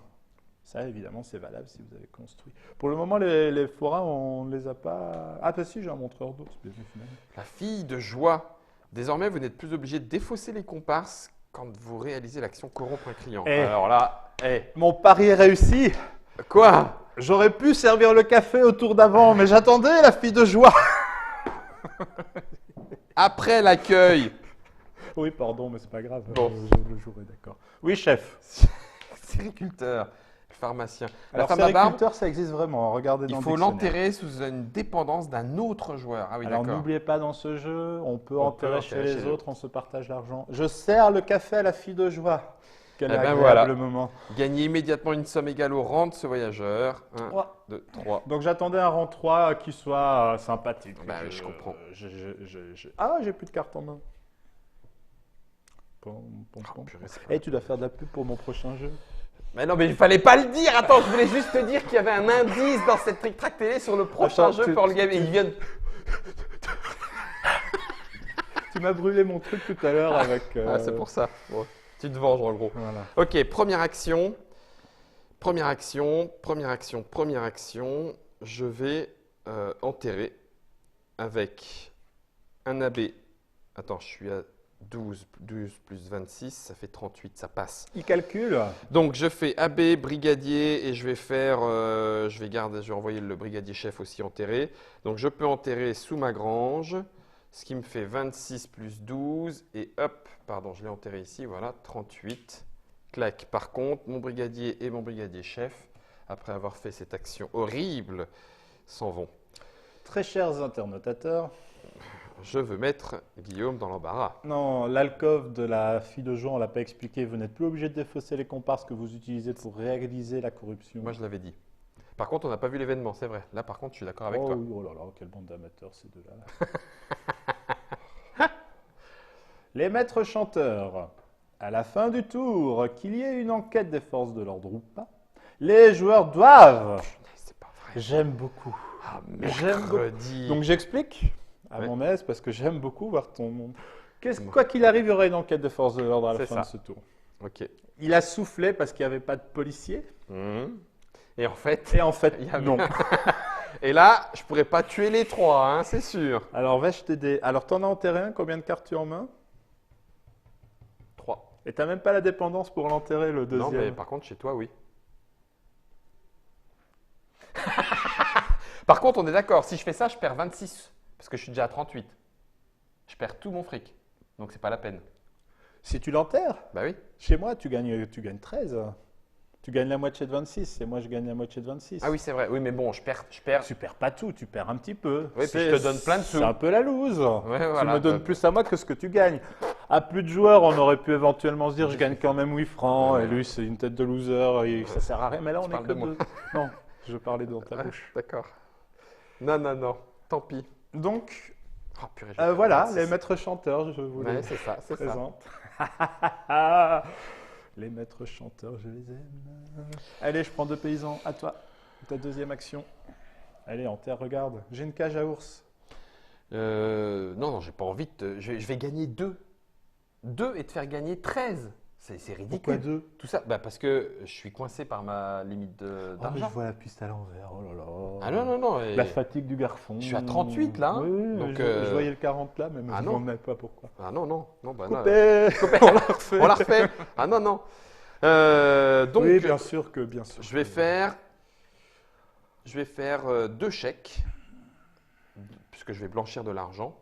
Ça, évidemment, c'est valable si vous avez construit. Pour le moment, les forains, on ne les a pas... Ah, bah si, j'ai un montreur d'eau. C'est bien finalement. La fille de joie. Désormais, vous n'êtes plus obligé de défausser les comparses quand vous réalisez l'action corrompre un client. Eh. Alors là, Mon pari est réussi. quoi? J'aurais pu servir le café au tour d'avant, mais j'attendais la fille de joie. Après l'accueil. Oui, pardon, mais c'est pas grave. Bon. Je le jouerai, d'accord. Oui, chef. Sériculteur, pharmacien. Alors, la femme à barbe, sériculteur, ça existe vraiment. Regardez dans il le faut dictionnaire. l'enterrer sous une dépendance d'un autre joueur. Ah oui, Alors, d'accord. n'oubliez pas, dans ce jeu, on peut On enterrer peut chez enterrer les chez autres, on se partage l'argent. Je sers le café à la fille de joie. Quel Eh ben agréable voilà. moment. Gagnez immédiatement une somme égale au rang de ce voyageur. 1, Ouais. 2, 3. Donc, j'attendais un rang 3 qui soit sympathique. Bah oui, je comprends. Ah, j'ai plus de cartes en main. Pom, pom, Oh, pom. purée, c'est pas- Et tu dois faire de la pub pour mon prochain jeu. Mais non, mais il fallait pas le dire. Attends, je voulais juste te dire qu'il y avait un indice dans cette Trick Track télé sur le prochain Attends, jeu pour le game. Et ils viennent. Tu m'as brûlé mon truc tout à l'heure avec. Ah, c'est pour ça. Bon, tu te venges en gros. Voilà. Ok, première action. Je vais enterrer avec un abbé. Attends, je suis à 12 plus 26, ça fait 38, ça passe. Il calcule. Donc je fais AB, brigadier, et je vais faire, je vais envoyer le brigadier chef aussi enterrer. Donc je peux enterrer sous ma grange, ce qui me fait 26 plus 12, et hop, pardon, je l'ai enterré ici, voilà, 38. Clac. Par contre, mon brigadier et mon brigadier chef, après avoir fait cette action horrible, s'en vont. Très chers internotateurs. Je veux mettre Guillaume dans l'embarras. Non, l'alcôve de la fille de Jean, on ne l'a pas expliqué. Vous n'êtes plus obligé de défausser les comparses que vous utilisez pour réaliser la corruption. Moi, je l'avais dit. Par contre, on n'a pas vu l'événement, c'est vrai. Là, par contre, je suis d'accord avec toi. Oui, oh là là, quelle bande d'amateurs ces deux-là. Les maîtres chanteurs. À la fin du tour, qu'il y ait une enquête des forces de l'ordre ou pas, les joueurs doivent. C'est pas vrai. J'aime beaucoup. Ah, J'aime beaucoup. mercredi. Donc j'explique à Ouais. mon aise parce que j'aime beaucoup voir ton monde. Quoi qu'il arrive, il y aura une enquête de force de l'ordre à la C'est fin ça. de ce tour. Ok. Il a soufflé parce qu'il n'y avait pas de policier. Mhm. Et en fait, Et en fait, il y avait- non. et là, je pourrais pas tuer les trois, hein, c'est sûr. Alors, vais-je t'aider? Alors, t'en as enterré un, combien de cartes tu as en main? 3. Et t'as même pas la dépendance pour l'enterrer, le Non, deuxième. mais par contre, chez toi, oui. Par contre, on est d'accord, si je fais ça, je perds 26. Parce que je suis déjà à 38. Je perds tout mon fric. Donc, c'est pas la peine. Si tu l'enterres, Bah oui. chez moi, tu gagnes 13. Tu gagnes la moitié de 26 et moi, je gagne la moitié de 26. Ah oui, c'est vrai. Oui, mais bon, je perds. Tu perds pas tout, tu perds un petit peu. Oui, puis je te donne plein de sous. C'est un peu la loose. Ouais, Tu voilà. me donnes plus à moi que ce que tu gagnes. À plus de joueurs, on aurait pu éventuellement se dire je gagne quand même 8 francs Ouais. et lui c'est une tête de loser et ça sert à rien. Mais là on Tu est parles que de moi. deux. Non, je parlais dans ta Ah, bouche. d'accord. Non, non, non. Tant pis. Donc Oh, purée, je vais perdre voilà, 26. les maîtres chanteurs, je vous Ouais, les c'est ça, c'est ça. présente. Les maîtres chanteurs, je les aime. Allez, je prends 2 paysans. À toi, ta deuxième action. Allez, en terre, regarde. J'ai une cage à ours. Non, non, j'ai pas envie de. Je vais gagner 2. 2 et te faire gagner 13. C'est ridicule. Pourquoi 2? Tout ça, bah parce que je suis coincé par ma limite Oh, mais je d'argent. vois la piste à l'envers. Oh là là. Ah non, non, non. et- La fatigue du garçon. Je suis à 38 là, hein. Oui, oui, Donc, je voyais le 40 là, mais ah je non. ne m'en pas pourquoi. Ah non, non, non, bah non. Coupé. On la refait. On la refait. Ah non, non. Donc, oui, bien sûr que bien sûr. je vais faire 2 chèques, puisque je vais blanchir de l'argent.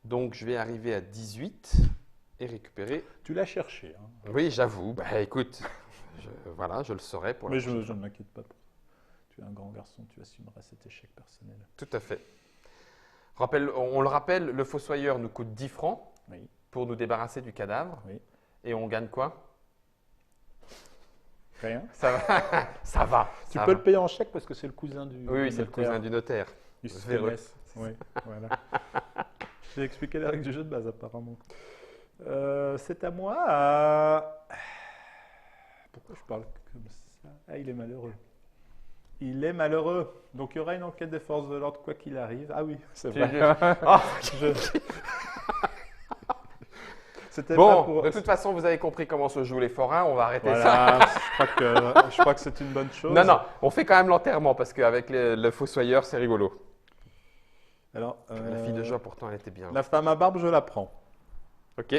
Donc, je vais arriver à 18 et récupérer. Tu l'as cherché. Hein. Oui, j'avoue. Bah écoute, voilà, je le saurai pour la Mais je prochaine ne m'inquiète pas. Tu es un grand garçon, tu assumeras cet échec personnel. Tout à fait. On le rappelle, le fossoyeur nous coûte 10 francs Oui. pour nous débarrasser du cadavre. Oui. Et on gagne quoi? Rien. Ça va. Ça va. Tu ça peux va. le payer en chèque parce que c'est le cousin du. Oui, du c'est le notaire. cousin du notaire. Du Véreux. CNS. Oui, voilà. J'ai expliqué les règles du jeu de base apparemment. C'est à moi. Pourquoi je parle comme ça? Ah, il est malheureux. Il est malheureux. Donc il y aura une enquête des forces de l'ordre quoi qu'il arrive. Ah oui, c'est Tu- vrai. Ah, Je- C'était pas bon, pour. de toute façon, vous avez compris comment se jouent les forains. On va arrêter ça. Voilà, je crois que c'est une bonne chose. Non, non, on fait quand même l'enterrement parce qu'avec le fossoyeur, c'est rigolo. Alors, La fille de Joie, pourtant, elle était bien. la femme à barbe, je la prends Ok,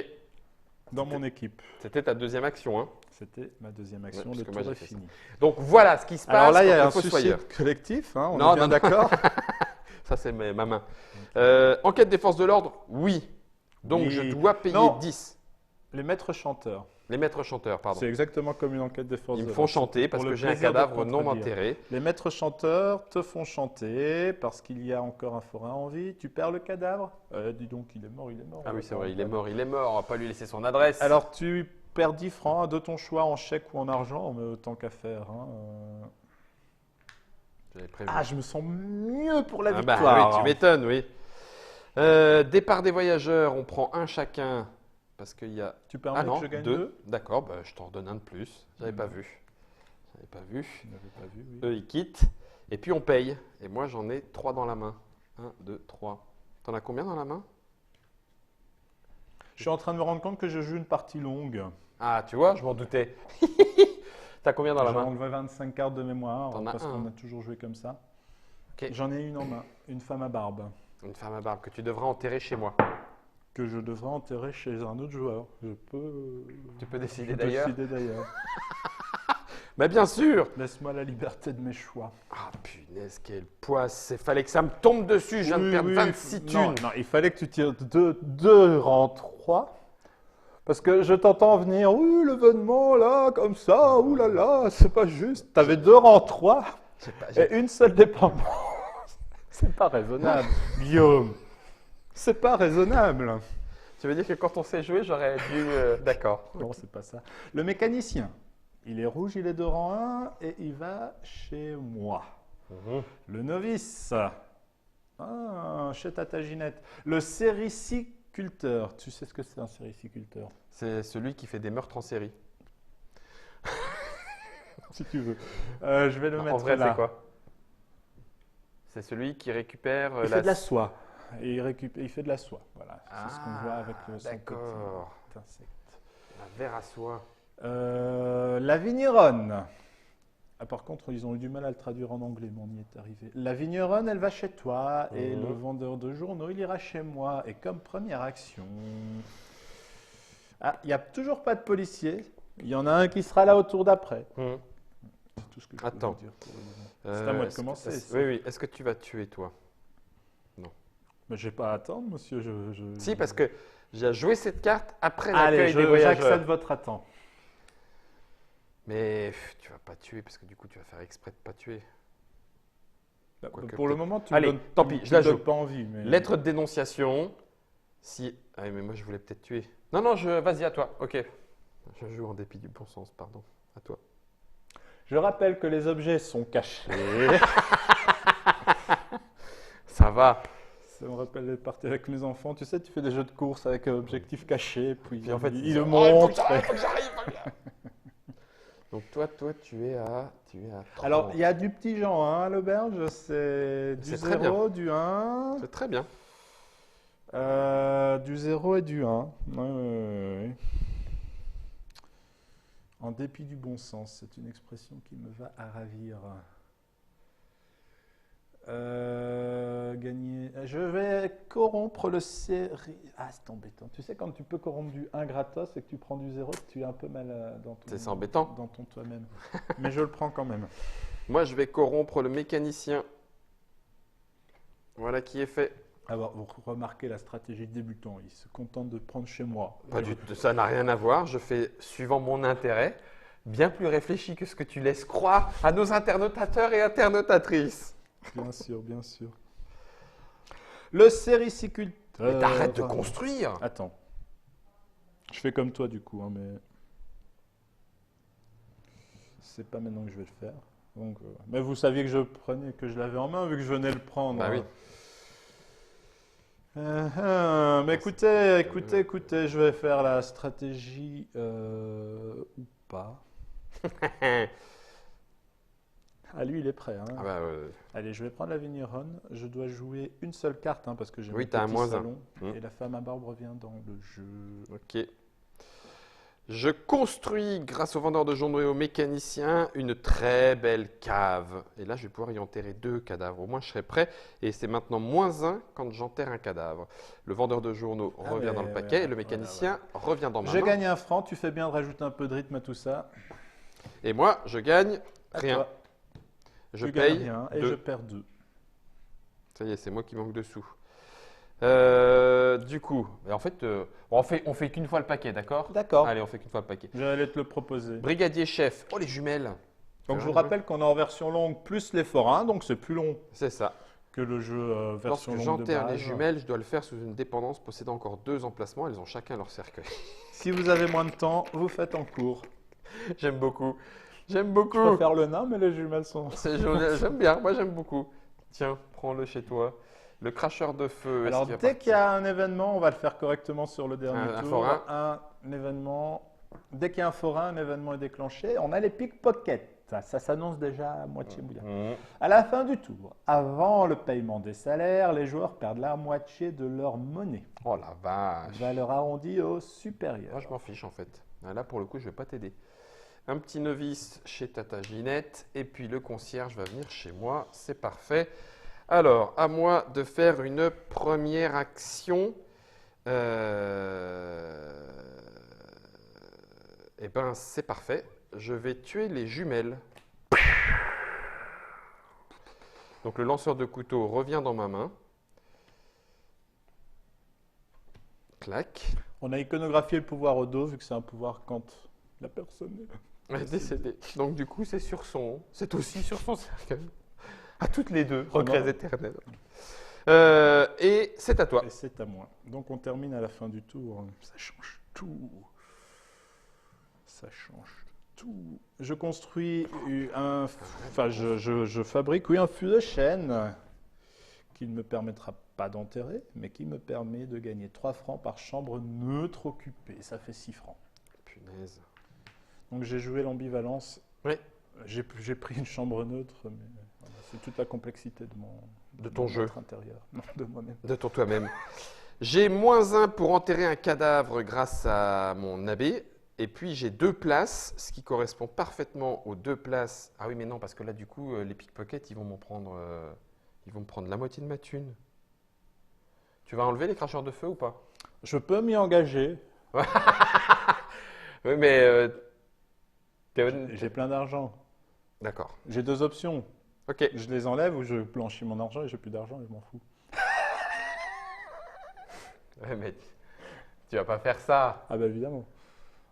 dans mon équipe. c'était ta deuxième action. Hein. C'était ma deuxième action. Ouais, Le parce que moi, tour est j'ai fait fini. Donc voilà ce qui se passe Alors là, il y quand a le un fossoyeur. suicide collectif. Hein, on Non, est bien non, non. d'accord. Ça, c'est ma main. Enquête des forces de l'ordre, oui. Donc Oui. je dois payer Non. 10. Les maîtres chanteurs. Les maîtres chanteurs, pardon. C'est exactement comme une enquête des forces Ils de me font l'ordre. chanter parce Pour que le j'ai un plaisir de cadavre non contredire. enterré. Les maîtres chanteurs te font chanter parce qu'il y a encore un forain en vie. Tu perds le cadavre. Dis donc, il est mort, il est mort. Ah oui, c'est vrai, il est mort, il est mort. On va pas lui laisser son adresse. Alors, tu perds 10 francs de ton choix en chèque ou en argent, mais autant qu'à faire. Hein. J'avais prévu. Ah, je me sens mieux pour la Ah bah victoire. oui, tu m'étonnes, oui. Départ des voyageurs, on prend un chacun parce qu'il y a. Tu permets Ah non, que je gagne 2. 2 D'accord, bah, je t'en redonne un de plus. J'avais pas vu. J'avais pas vu. Tu n'avais pas vu, oui. Eux, ils quittent. Et puis on paye. Et moi, j'en ai 3 dans la main. 1, 2, 3. T'en as combien dans la main? Je suis en train de me rendre compte que je joue une partie longue. Ah, tu vois, je m'en doutais. T'as combien dans la J'ai main? enlevé 25 cartes de mémoire T'en as parce un. qu'on a toujours joué comme ça. Ok. J'en ai une en main, une femme à barbe. Une femme à barbe que tu devras enterrer chez moi. que je devrais enterrer chez un autre joueur. Tu peux décider Je peux d'ailleurs. décider d'ailleurs. Mais bien sûr. Laisse-moi la liberté de mes choix. Ah punaise, quelle poisse. Il fallait que ça me tombe dessus. Je viens de perdre 26 thunes. Non, il fallait que tu tires deux rangs 3. Parce que je t'entends venir, oui, l'événement là, comme ça, oulala, c'est pas juste. T'avais 2 rangs 3 et une seule dépendance. C'est pas raisonnable, Guillaume. C'est pas raisonnable. Tu veux dire que quand on sait jouer, j'aurais dû. D'accord. Non, c'est pas ça. Le mécanicien, il est rouge, il est de rang 1 et il va chez moi. Le novice, chez Tata Ginette. Le sériciculteur, tu sais ce que c'est un sériciculteur? C'est celui qui fait des meurtres en série. Si tu veux. Je vais le mettre En vrai, là. c'est quoi? C'est celui qui récupère Il fait de la soie. Et il fait de la soie. Voilà. C'est ce qu'on voit avec son d'accord. petit insecte. Un verre à soie. La vigneronne. Ah, par contre, ils ont eu du mal à le traduire en anglais, mais on y est arrivé. La vigneronne, elle va chez toi et le vendeur de journaux, il ira chez moi. Et comme première action... Ah, il n'y a toujours pas de policier. Il y en a un qui sera là au tour d'après. C'est tout ce que je peux vous dire pour le moment. C'est à moi de commencer. Oui. Est-ce que tu vas tuer, toi? Mais je n'ai pas à attendre, monsieur. Si, parce que j'ai joué cette carte après Allez, l'accueil des voyageurs. j'accepte votre attente. Mais tu vas pas tuer, parce que du coup, tu vas faire exprès de pas tuer. Quoique Pour le peut-être. moment, tu Allez, me donnes, tant pis, tu je la me donnes joue. pas envie. Mais... Lettre de dénonciation. Si. Ah, mais moi, je voulais peut-être tuer. Non, vas-y, à toi. Ok. Je joue en dépit du bon sens, pardon. À toi. Je rappelle que les objets sont cachés. Ça va. Ça me rappelle les parties avec mes enfants. Tu sais, tu fais des jeux de course avec objectif caché, puis en fait, il le faut montre. que j'arrive. Donc toi, tu es à 30. Alors, il y a du petit genre, hein, à l'auberge. C'est du C'est très 0, du 1. C'est très bien. Du 0 et du 1. Ouais. En dépit du bon sens, c'est une expression qui me va à ravir. Gagner. Je vais corrompre le série. Ah, c'est embêtant. Tu sais, quand tu peux corrompre du 1 gratos et que tu prends du 0, tu es un peu mal C'est embêtant. dans ton toi-même. Mais je le prends quand même. Moi, je vais corrompre le mécanicien. Voilà qui est fait. Alors, vous remarquez la stratégie de débutant. Il se contente de prendre chez moi. Pas du tout, ça n'a rien à voir. Je fais suivant mon intérêt, bien plus réfléchi que ce que tu laisses croire à nos internautateurs et internautatrices. Bien sûr, bien sûr. Le sériciculteur. Mais t'arrêtes de construire. Attends. Je fais comme toi du coup, hein, mais c'est pas maintenant que je vais le faire. Donc, mais vous saviez que je l'avais en main vu que je venais le prendre. Bah oui. Mais écoutez, je vais faire la stratégie ou pas. Ah, lui, il est prêt. Hein. Ah bah, Allez, je vais prendre la vigneronne. Je dois jouer une seule carte parce que j'ai Oui, mon t'as un petit -1. salon. Et la femme à barbe revient dans le jeu. ok. Je construis, grâce au vendeur de journaux et au mécanicien, une très belle cave. Et là, je vais pouvoir y enterrer 2 cadavres. Au moins, je serai prêt. Et c'est maintenant -1 quand j'enterre un cadavre. Le vendeur de journaux revient dans le paquet et le mécanicien revient dans ma Je main. gagne 1 franc. Tu fais bien de rajouter un peu de rythme à tout ça. Et moi, je gagne À rien. toi. Je Tu paye gagnes rien et 2. je perds 2. Ça y est, c'est moi qui manque de sous. Du coup, en fait, on fait qu'une fois le paquet, d'accord? D'accord. Allez, on fait qu'une fois le paquet. J'allais te le proposer. Brigadier chef. Oh, les jumelles. Donc je vous rappelle qu'on est en version longue plus les forains, donc c'est plus long C'est ça. que le jeu version Lorsque longue de j'enterre base. les jumelles, je dois le faire sous une dépendance possédant encore 2 emplacements. Elles ont chacun leur cercueil. Si vous avez moins de temps, vous faites en cours. J'aime beaucoup. J'aime Je beaucoup. peux faire le nain, mais les jumelles sont... C'est joli. J'aime bien. Moi, j'aime beaucoup. Tiens, prends-le chez toi. Le cracheur de feu. Alors, dès qu'il y a un événement, on va le faire correctement sur le dernier Un tour. forain. Un événement. Dès qu'il y a un forain, un événement est déclenché. On a les pickpockets. Ça s'annonce déjà à moitié mouillard. À la fin du tour, avant le paiement des salaires, les joueurs perdent la moitié de leur monnaie. Oh la vache. Valeur arrondie au supérieur. Moi, je m'en fiche en fait. Là, pour le coup, je ne vais pas t'aider. Un petit novice chez Tata Ginette. Et puis le concierge va venir chez moi. C'est parfait. Alors, à moi de faire une première action. Eh ben, c'est parfait. Je vais tuer les jumelles. Donc le lanceur de couteau revient dans ma main. Clac. On a iconographié le pouvoir au dos, vu que c'est un pouvoir quand la personne est Décédé. Donc du coup, c'est aussi sur son cercueil. À toutes les deux, Oh regrets non. éternels. Et c'est à toi. Et c'est à moi. Donc on termine à la fin du tour. Ça change tout. Ça change tout. Je construis je fabrique un fût de chêne qui ne me permettra pas d'enterrer, mais qui me permet de gagner 3 francs par chambre neutre occupée. Ça fait 6 francs. Punaise. Donc j'ai joué l'ambivalence. Oui. J'ai pris une chambre neutre, mais voilà, c'est toute la complexité De ton jeu. notre intérieur. Non, de moi-même. De ton toi-même. J'ai -1 pour enterrer un cadavre grâce à mon abbé. Et puis j'ai 2 places, ce qui correspond parfaitement aux 2 places. Ah oui, mais non, parce que là, du coup, les pickpockets, ils vont me prendre la moitié de ma thune. Tu vas enlever les cracheurs de feu ou pas? Je peux m'y engager. Oui, mais J'ai plein d'argent. d'accord. J'ai 2 options. Ok. Je les enlève ou je blanchis mon argent et j'ai plus d'argent et je m'en fous. Ouais, mais tu vas pas faire ça. Ah bah évidemment.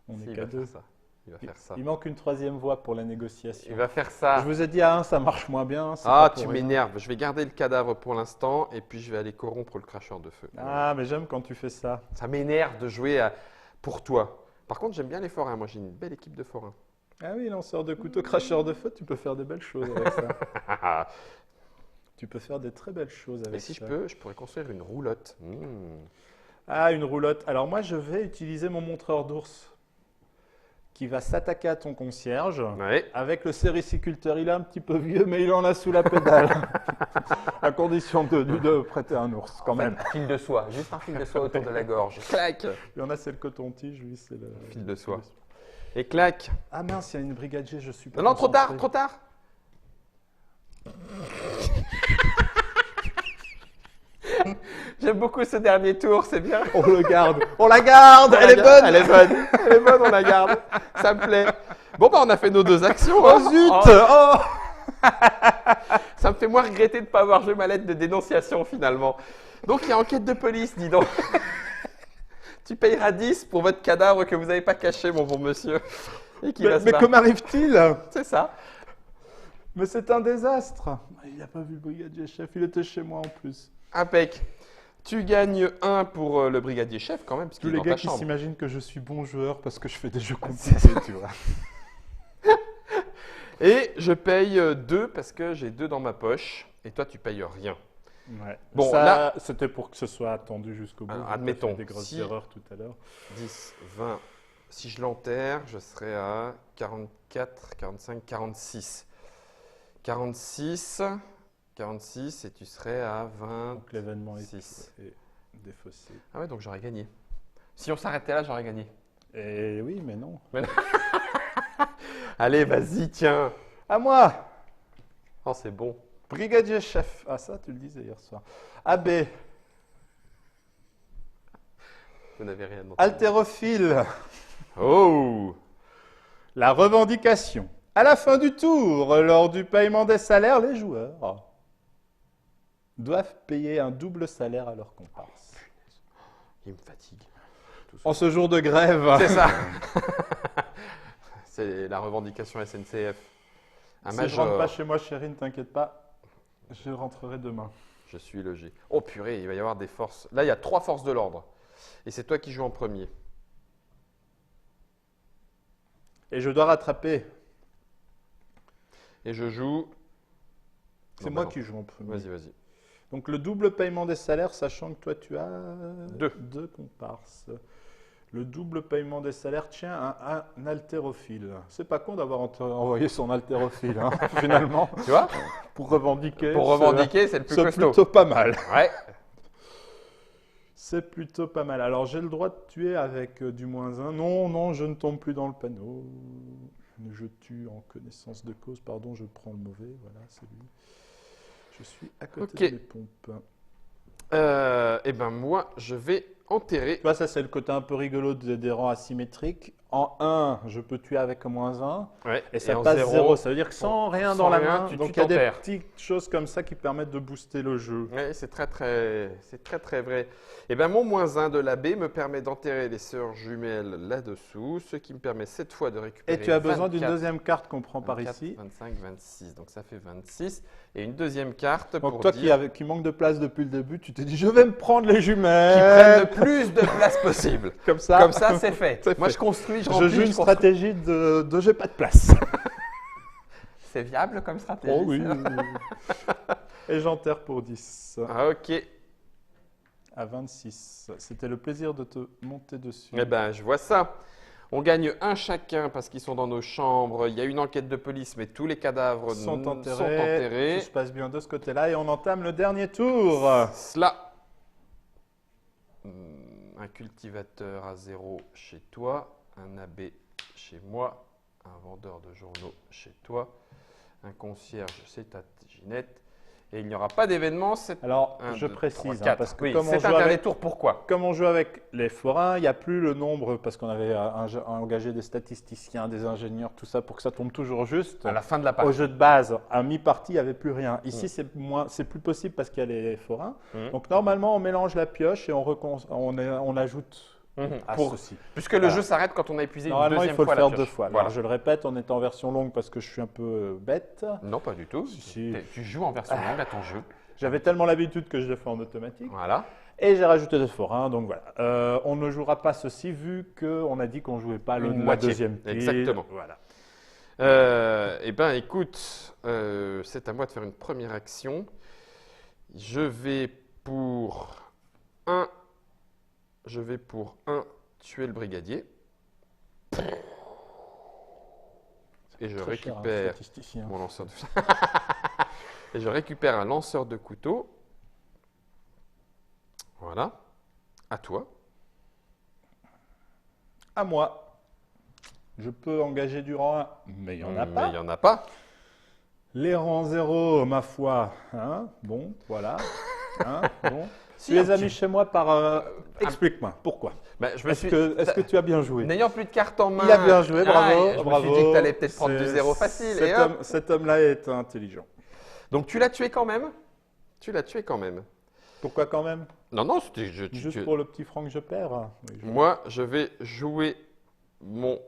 On Si, est il qu'à va 2. faire ça. Il va faire ça. Il manque une 3e voie pour la négociation. Il va faire ça. Je vous ai dit à 1, ça marche moins bien. c'est Ah, pas pour tu rien. m'énerves. Je vais garder le cadavre pour l'instant et puis je vais aller corrompre le cracheur de feu. Ah, mais j'aime quand tu fais ça. Ça m'énerve de jouer pour toi. Par contre, j'aime bien les forains. Moi, j'ai une belle équipe de forains. Ah oui, lanceur de couteau, cracheur de feu, tu peux faire des belles choses avec ça. Tu peux faire des très belles choses avec Et si ça. je pourrais construire une roulotte. Ah, une roulotte. Alors moi, je vais utiliser mon montreur d'ours qui va s'attaquer à ton concierge Ouais. avec le sériciculteur. Il est un petit peu vieux, mais il en a sous la pédale. À condition de prêter un ours, quand même. Fil de soie. Juste un fil de soie autour de la gorge. Clac. Il y en a, c'est le coton-tige, lui, c'est le Fil de soie. Et clac. Ah mince, il y a une brigadier, je suis pas Non, trop tard, concentré. trop tard. J'aime beaucoup ce dernier tour, c'est bien. On le garde. On la garde. Elle est bonne. Elle est bonne. Elle est bonne, on la garde. Ça me plaît. Bon, bah, on a fait nos 2 actions. Oh hein. zut. Oh. Ça me fait moins regretter de ne pas avoir joué ma lettre de dénonciation finalement. Donc, il y a enquête de police, dis donc. Tu payeras 10 pour votre cadavre que vous n'avez pas caché, mon bon monsieur. Et qui va se Mais barrer. comment arrive-t-il? C'est ça. Mais c'est un désastre. Il n'a pas vu le brigadier chef, il était chez moi en plus. Impec. Tu gagnes 1 pour le brigadier chef quand même, parce Tous qu'il est les dans gars ta qui chambre. s'imaginent que je suis bon joueur parce que je fais des jeux compliqués, tu vois. Et je paye 2 parce que j'ai 2 dans ma poche. Et toi, tu payes rien. Ouais. Bon, ça, là- c'était pour que ce soit attendu jusqu'au bout. Alors, J'ai admettons, fait des grosses si- erreurs tout à l'heure. 10, 20. Si je l'enterre, je serai à 44, 45, 46. 46 et tu serais à 20. Donc l'événement est 6. défaussé. Ah ouais, donc j'aurais gagné. Si on s'arrêtait là, j'aurais gagné. Et oui, mais non. Allez, vas-y, tiens. À moi. Oh, c'est bon. Brigadier chef. Ah ça, tu le disais hier soir. AB. Vous n'avez rien entendu. Haltérophile. Oh! La revendication. À la fin du tour, lors du paiement des salaires, les joueurs doivent payer un double salaire à leur comparse. Il me fatigue. Tout ça. En ce jour de grève. C'est ça. C'est la revendication SNCF. Un Si je rentre major. pas chez moi, chérie, ne t'inquiète pas. Je rentrerai demain. Je suis logé. Oh purée, il va y avoir des forces. Là, il y a 3 forces de l'ordre. Et c'est toi qui joues en premier. Et je dois rattraper. Et je joue. C'est Non, moi bah non. qui joue en premier. Vas-y, vas-y. Donc le double paiement des salaires, sachant que toi tu as Deux. 2 comparses. Le double paiement des salaires tient à un haltérophile. C'est pas con d'avoir envoyé son haltérophile, hein, finalement, Tu vois? pour revendiquer. Pour revendiquer, c'est le plus C'est costaud. plutôt pas mal. Ouais. C'est plutôt pas mal. Alors j'ai le droit de tuer avec du -1. Non, non, je ne tombe plus dans le panneau. Je tue en connaissance de cause. Pardon, je prends le mauvais. Voilà, c'est lui. Je suis à côté Ok. des pompes. Eh ben moi, je vais enterrer. Tu vois, ça, c'est le côté un peu rigolo des rangs asymétriques. En 1, je peux tuer avec moins 1. Ouais. Et ça en passe 0. 0. Ça veut dire que sans rien sans dans la rien, main. tu Donc, il y a des t'enterres. petites choses comme ça qui permettent de booster le jeu. Oui, c'est très vrai. Et bien, mon -1 de la baie me permet d'enterrer les sœurs jumelles là-dessous, ce qui me permet cette fois de récupérer Et tu as besoin d'une 24, deuxième carte qu'on prend par 24, ici. 25, 26. Donc, ça fait 26. Et une deuxième carte Donc, pour toi dire qui manque de place depuis le début, tu t'es dit, je vais me prendre les qu'ils jumelles. prennent le plus de place possible. Comme ça. Comme ça, c'est fait. C'est Moi, fait. je construis, je Je remplis, joue une construis. stratégie de j'ai pas de place. C'est viable comme stratégie. Oh oui. ça Et j'enterre pour 10. Ah, ok. À 26. C'était le plaisir de te monter dessus. Eh ben, je vois ça. On gagne un chacun parce qu'ils sont dans nos chambres. Il y a une enquête de police, mais tous les cadavres sont sont enterrés. enterrés. Tout se passe bien de ce côté-là et on entame le dernier tour. Cela. Un cultivateur à 0 chez toi, un abbé chez moi, un vendeur de journaux chez toi, un concierge chez ta Ginette. Et il n'y aura pas d'événement. Alors, Un, je deux, précise, trois, hein, quatre. parce que Oui, comme on c'est joue un dernier avec- tour. Pourquoi? Comme on joue avec les forains, il n'y a plus le nombre, parce qu'on avait engagé des statisticiens, des ingénieurs, tout ça, pour que ça tombe toujours juste. À la fin de la Au partie. jeu de base, à mi-partie, il n'y avait plus rien. Ici, c'est plus possible parce qu'il y a les forains. Mhm. Donc, normalement, on mélange la pioche et on ajoute à Pour- ceci. Puisque le Voilà. jeu s'arrête quand on a épuisé une Normalement, il deuxième faut fois le faire la deux pioche. fois. Voilà. Alors, je le répète, on est en version longue parce que je suis un peu bête. Non, pas du tout. Si. Tu joues en version longue à ton jeu. J'avais tellement l'habitude que je l'ai fait en automatique. Voilà. Et j'ai rajouté des forains, donc voilà. On ne jouera pas ceci vu qu'on a dit qu'on ne jouait pas Une la moitié. deuxième pile. Exactement. Voilà. Eh bien, écoute, c'est à moi de faire une première action. Je vais pour un tuer le brigadier. Et je Très cher, un récupère statisticien. mon lanceur de... Et je récupère un lanceur de couteau. Voilà. À toi. À moi. Je peux engager du rang 1, mais il n'y en a Mais pas. il n'y en a pas. Les rangs 0, ma foi. Hein, bon, voilà. Hein, bon. Si, Tu les un as petit- mis chez moi par... Explique-moi, pourquoi Ben, je me Est-ce suis... que tu as bien joué N'ayant plus de cartes en main... Il a bien joué, bravo. je bravo. me suis dit que tu allais peut-être prendre du C'est- 0 facile. Et hop. Cet homme-là est intelligent. Donc tu l'as tué quand même. Tu l'as tué quand même. Pourquoi quand même Non, non, c'était... Juste pour le petit franc que je perds. Oui, Moi, je vais jouer mon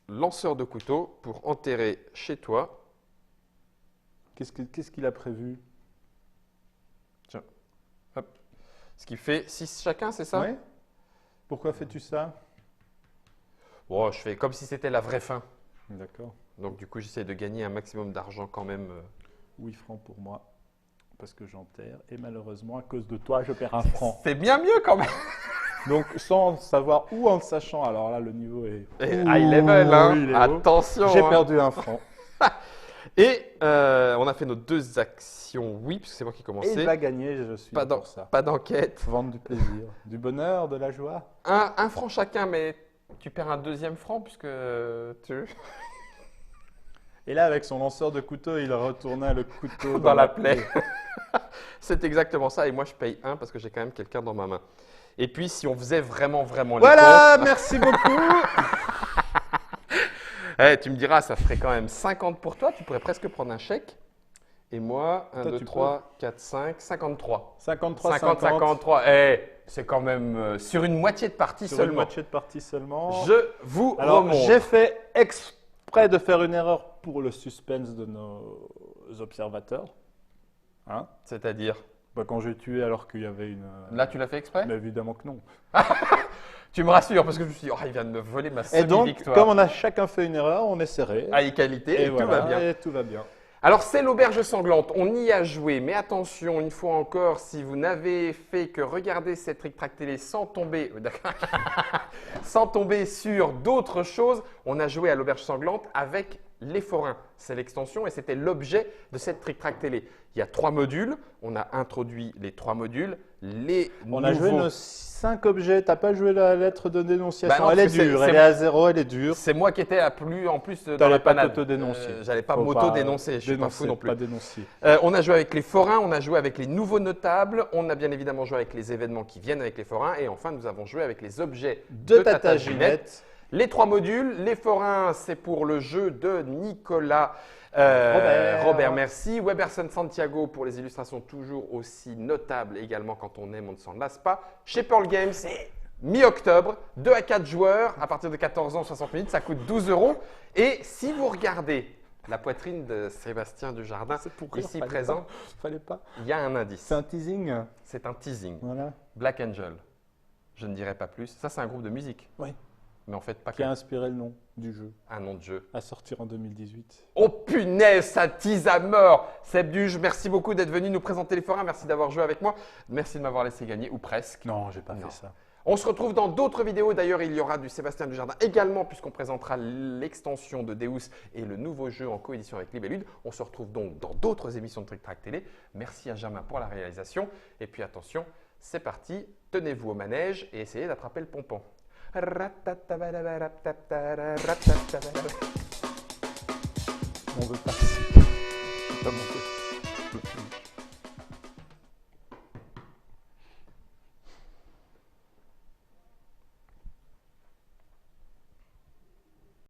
lanceur de couteau pour enterrer chez toi. Qu'est-ce qu'il a prévu? Ce qui fait 6 chacun, c'est ça? Ouais. Pourquoi fais-tu ça? Bon, je fais comme si c'était la vraie fin. D'accord. Donc du coup, j'essaie de gagner un maximum d'argent quand même. 8 francs pour moi, parce que j'enterre. Et malheureusement, à cause de toi, je perds un franc. C'est bien mieux quand même. Donc, sans savoir ou en le sachant, alors là, le niveau est... Et high level, hein. il est haut. Attention. J'ai hein. perdu un franc. Et on a fait nos 2 actions, oui, parce que c'est moi qui ai Et commencé. il va gagner, je suis Pas là d'en- pour ça. Pas d'enquête. Vendre du plaisir, du bonheur, de la joie. Un franc chacun, mais tu perds un deuxième franc puisque tu... Et là, avec son lanceur de couteau, il retournait le couteau dans la plaie. C'est exactement ça. Et moi, je paye 1 parce que j'ai quand même quelqu'un dans ma main. Et puis, si on faisait vraiment les Voilà, merci beaucoup. tu me diras, ça ferait quand même 50 pour toi. Tu pourrais presque prendre un chèque. Et moi, 1, Toi, 2, tu 3, 4, 5, 53. 53, 50, 53. C'est quand même sur une moitié de partie Sur une seulement. moitié de partie seulement. Je vous Alors, remonte. j'ai fait exprès de faire une erreur pour le suspense de nos observateurs. Hein? C'est-à-dire, Bah, quand j'ai tué alors qu'il y avait une... là, tu l'as fait exprès? Mais évidemment que non. Tu me rassures parce que je me suis dit, oh, il vient de me voler ma Et donc, semi-victoire. comme on a chacun fait une erreur, on est serré. À égalité, et voilà, tout va bien. Et tout va bien. Alors, c'est l'auberge sanglante. On y a joué, mais attention, une fois encore, si vous n'avez fait que regarder cette Trick Track télé sans tomber, sans tomber sur d'autres choses, on a joué à l'auberge sanglante avec Les Forains. C'est l'extension et c'était l'objet de cette Trick Track télé. Il y a 3 modules. On a introduit les 3 modules. On a joué nos 5 objets. Tu n'as pas joué la lettre de dénonciation. Bah non, elle est dure. Elle est à 0, elle est dure. C'est moi qui étais en plus dans T'allais la pas panade. t'auto-dénoncer. J'allais pas Faut m'auto-dénoncer. Je suis pas dénoncer, fou non plus. pas dénoncer. On a joué avec les forains, on a joué avec les nouveaux notables, on a bien évidemment joué avec les événements qui viennent avec les forains et enfin nous avons joué avec les objets De Tata Ginette. Les 3 modules, les forains c'est pour le jeu de Nicolas Robert, merci. Weberson Santiago pour les illustrations toujours aussi notables également quand on aime, on ne s'en lasse pas. Chez Pearl Games, mi-octobre, 2 à 4 joueurs à partir de 14 ans, 60 minutes, ça coûte 12 €. Et si vous regardez la poitrine de Sébastien Dujardin, ici présent, Fallait pas. il y a un indice. C'est un teasing. C'est un teasing. Voilà. Black Angel. Je ne dirai pas plus. Ça, c'est un groupe de musique. Oui. Mais en fait, pas Qui a que inspiré le nom du jeu. un nom de jeu. À sortir en 2018. Oh punaise, ça tease à mort. Seb Duge, merci beaucoup d'être venu nous présenter les forains. Merci d'avoir joué avec moi. Merci de m'avoir laissé gagner, ou presque. Non, j'ai pas Non. fait ça. On se retrouve dans d'autres vidéos. D'ailleurs, il y aura du Sébastien Dujardin également, puisqu'on présentera l'extension de Deus et le nouveau jeu en coédition avec Libellude. On se retrouve donc dans d'autres émissions de Trick Track Télé. Merci à Germain pour la réalisation. Et puis attention, c'est parti. Tenez-vous au manège et essayez d'attraper le pompon. On veut pas. C'est pas mon côté.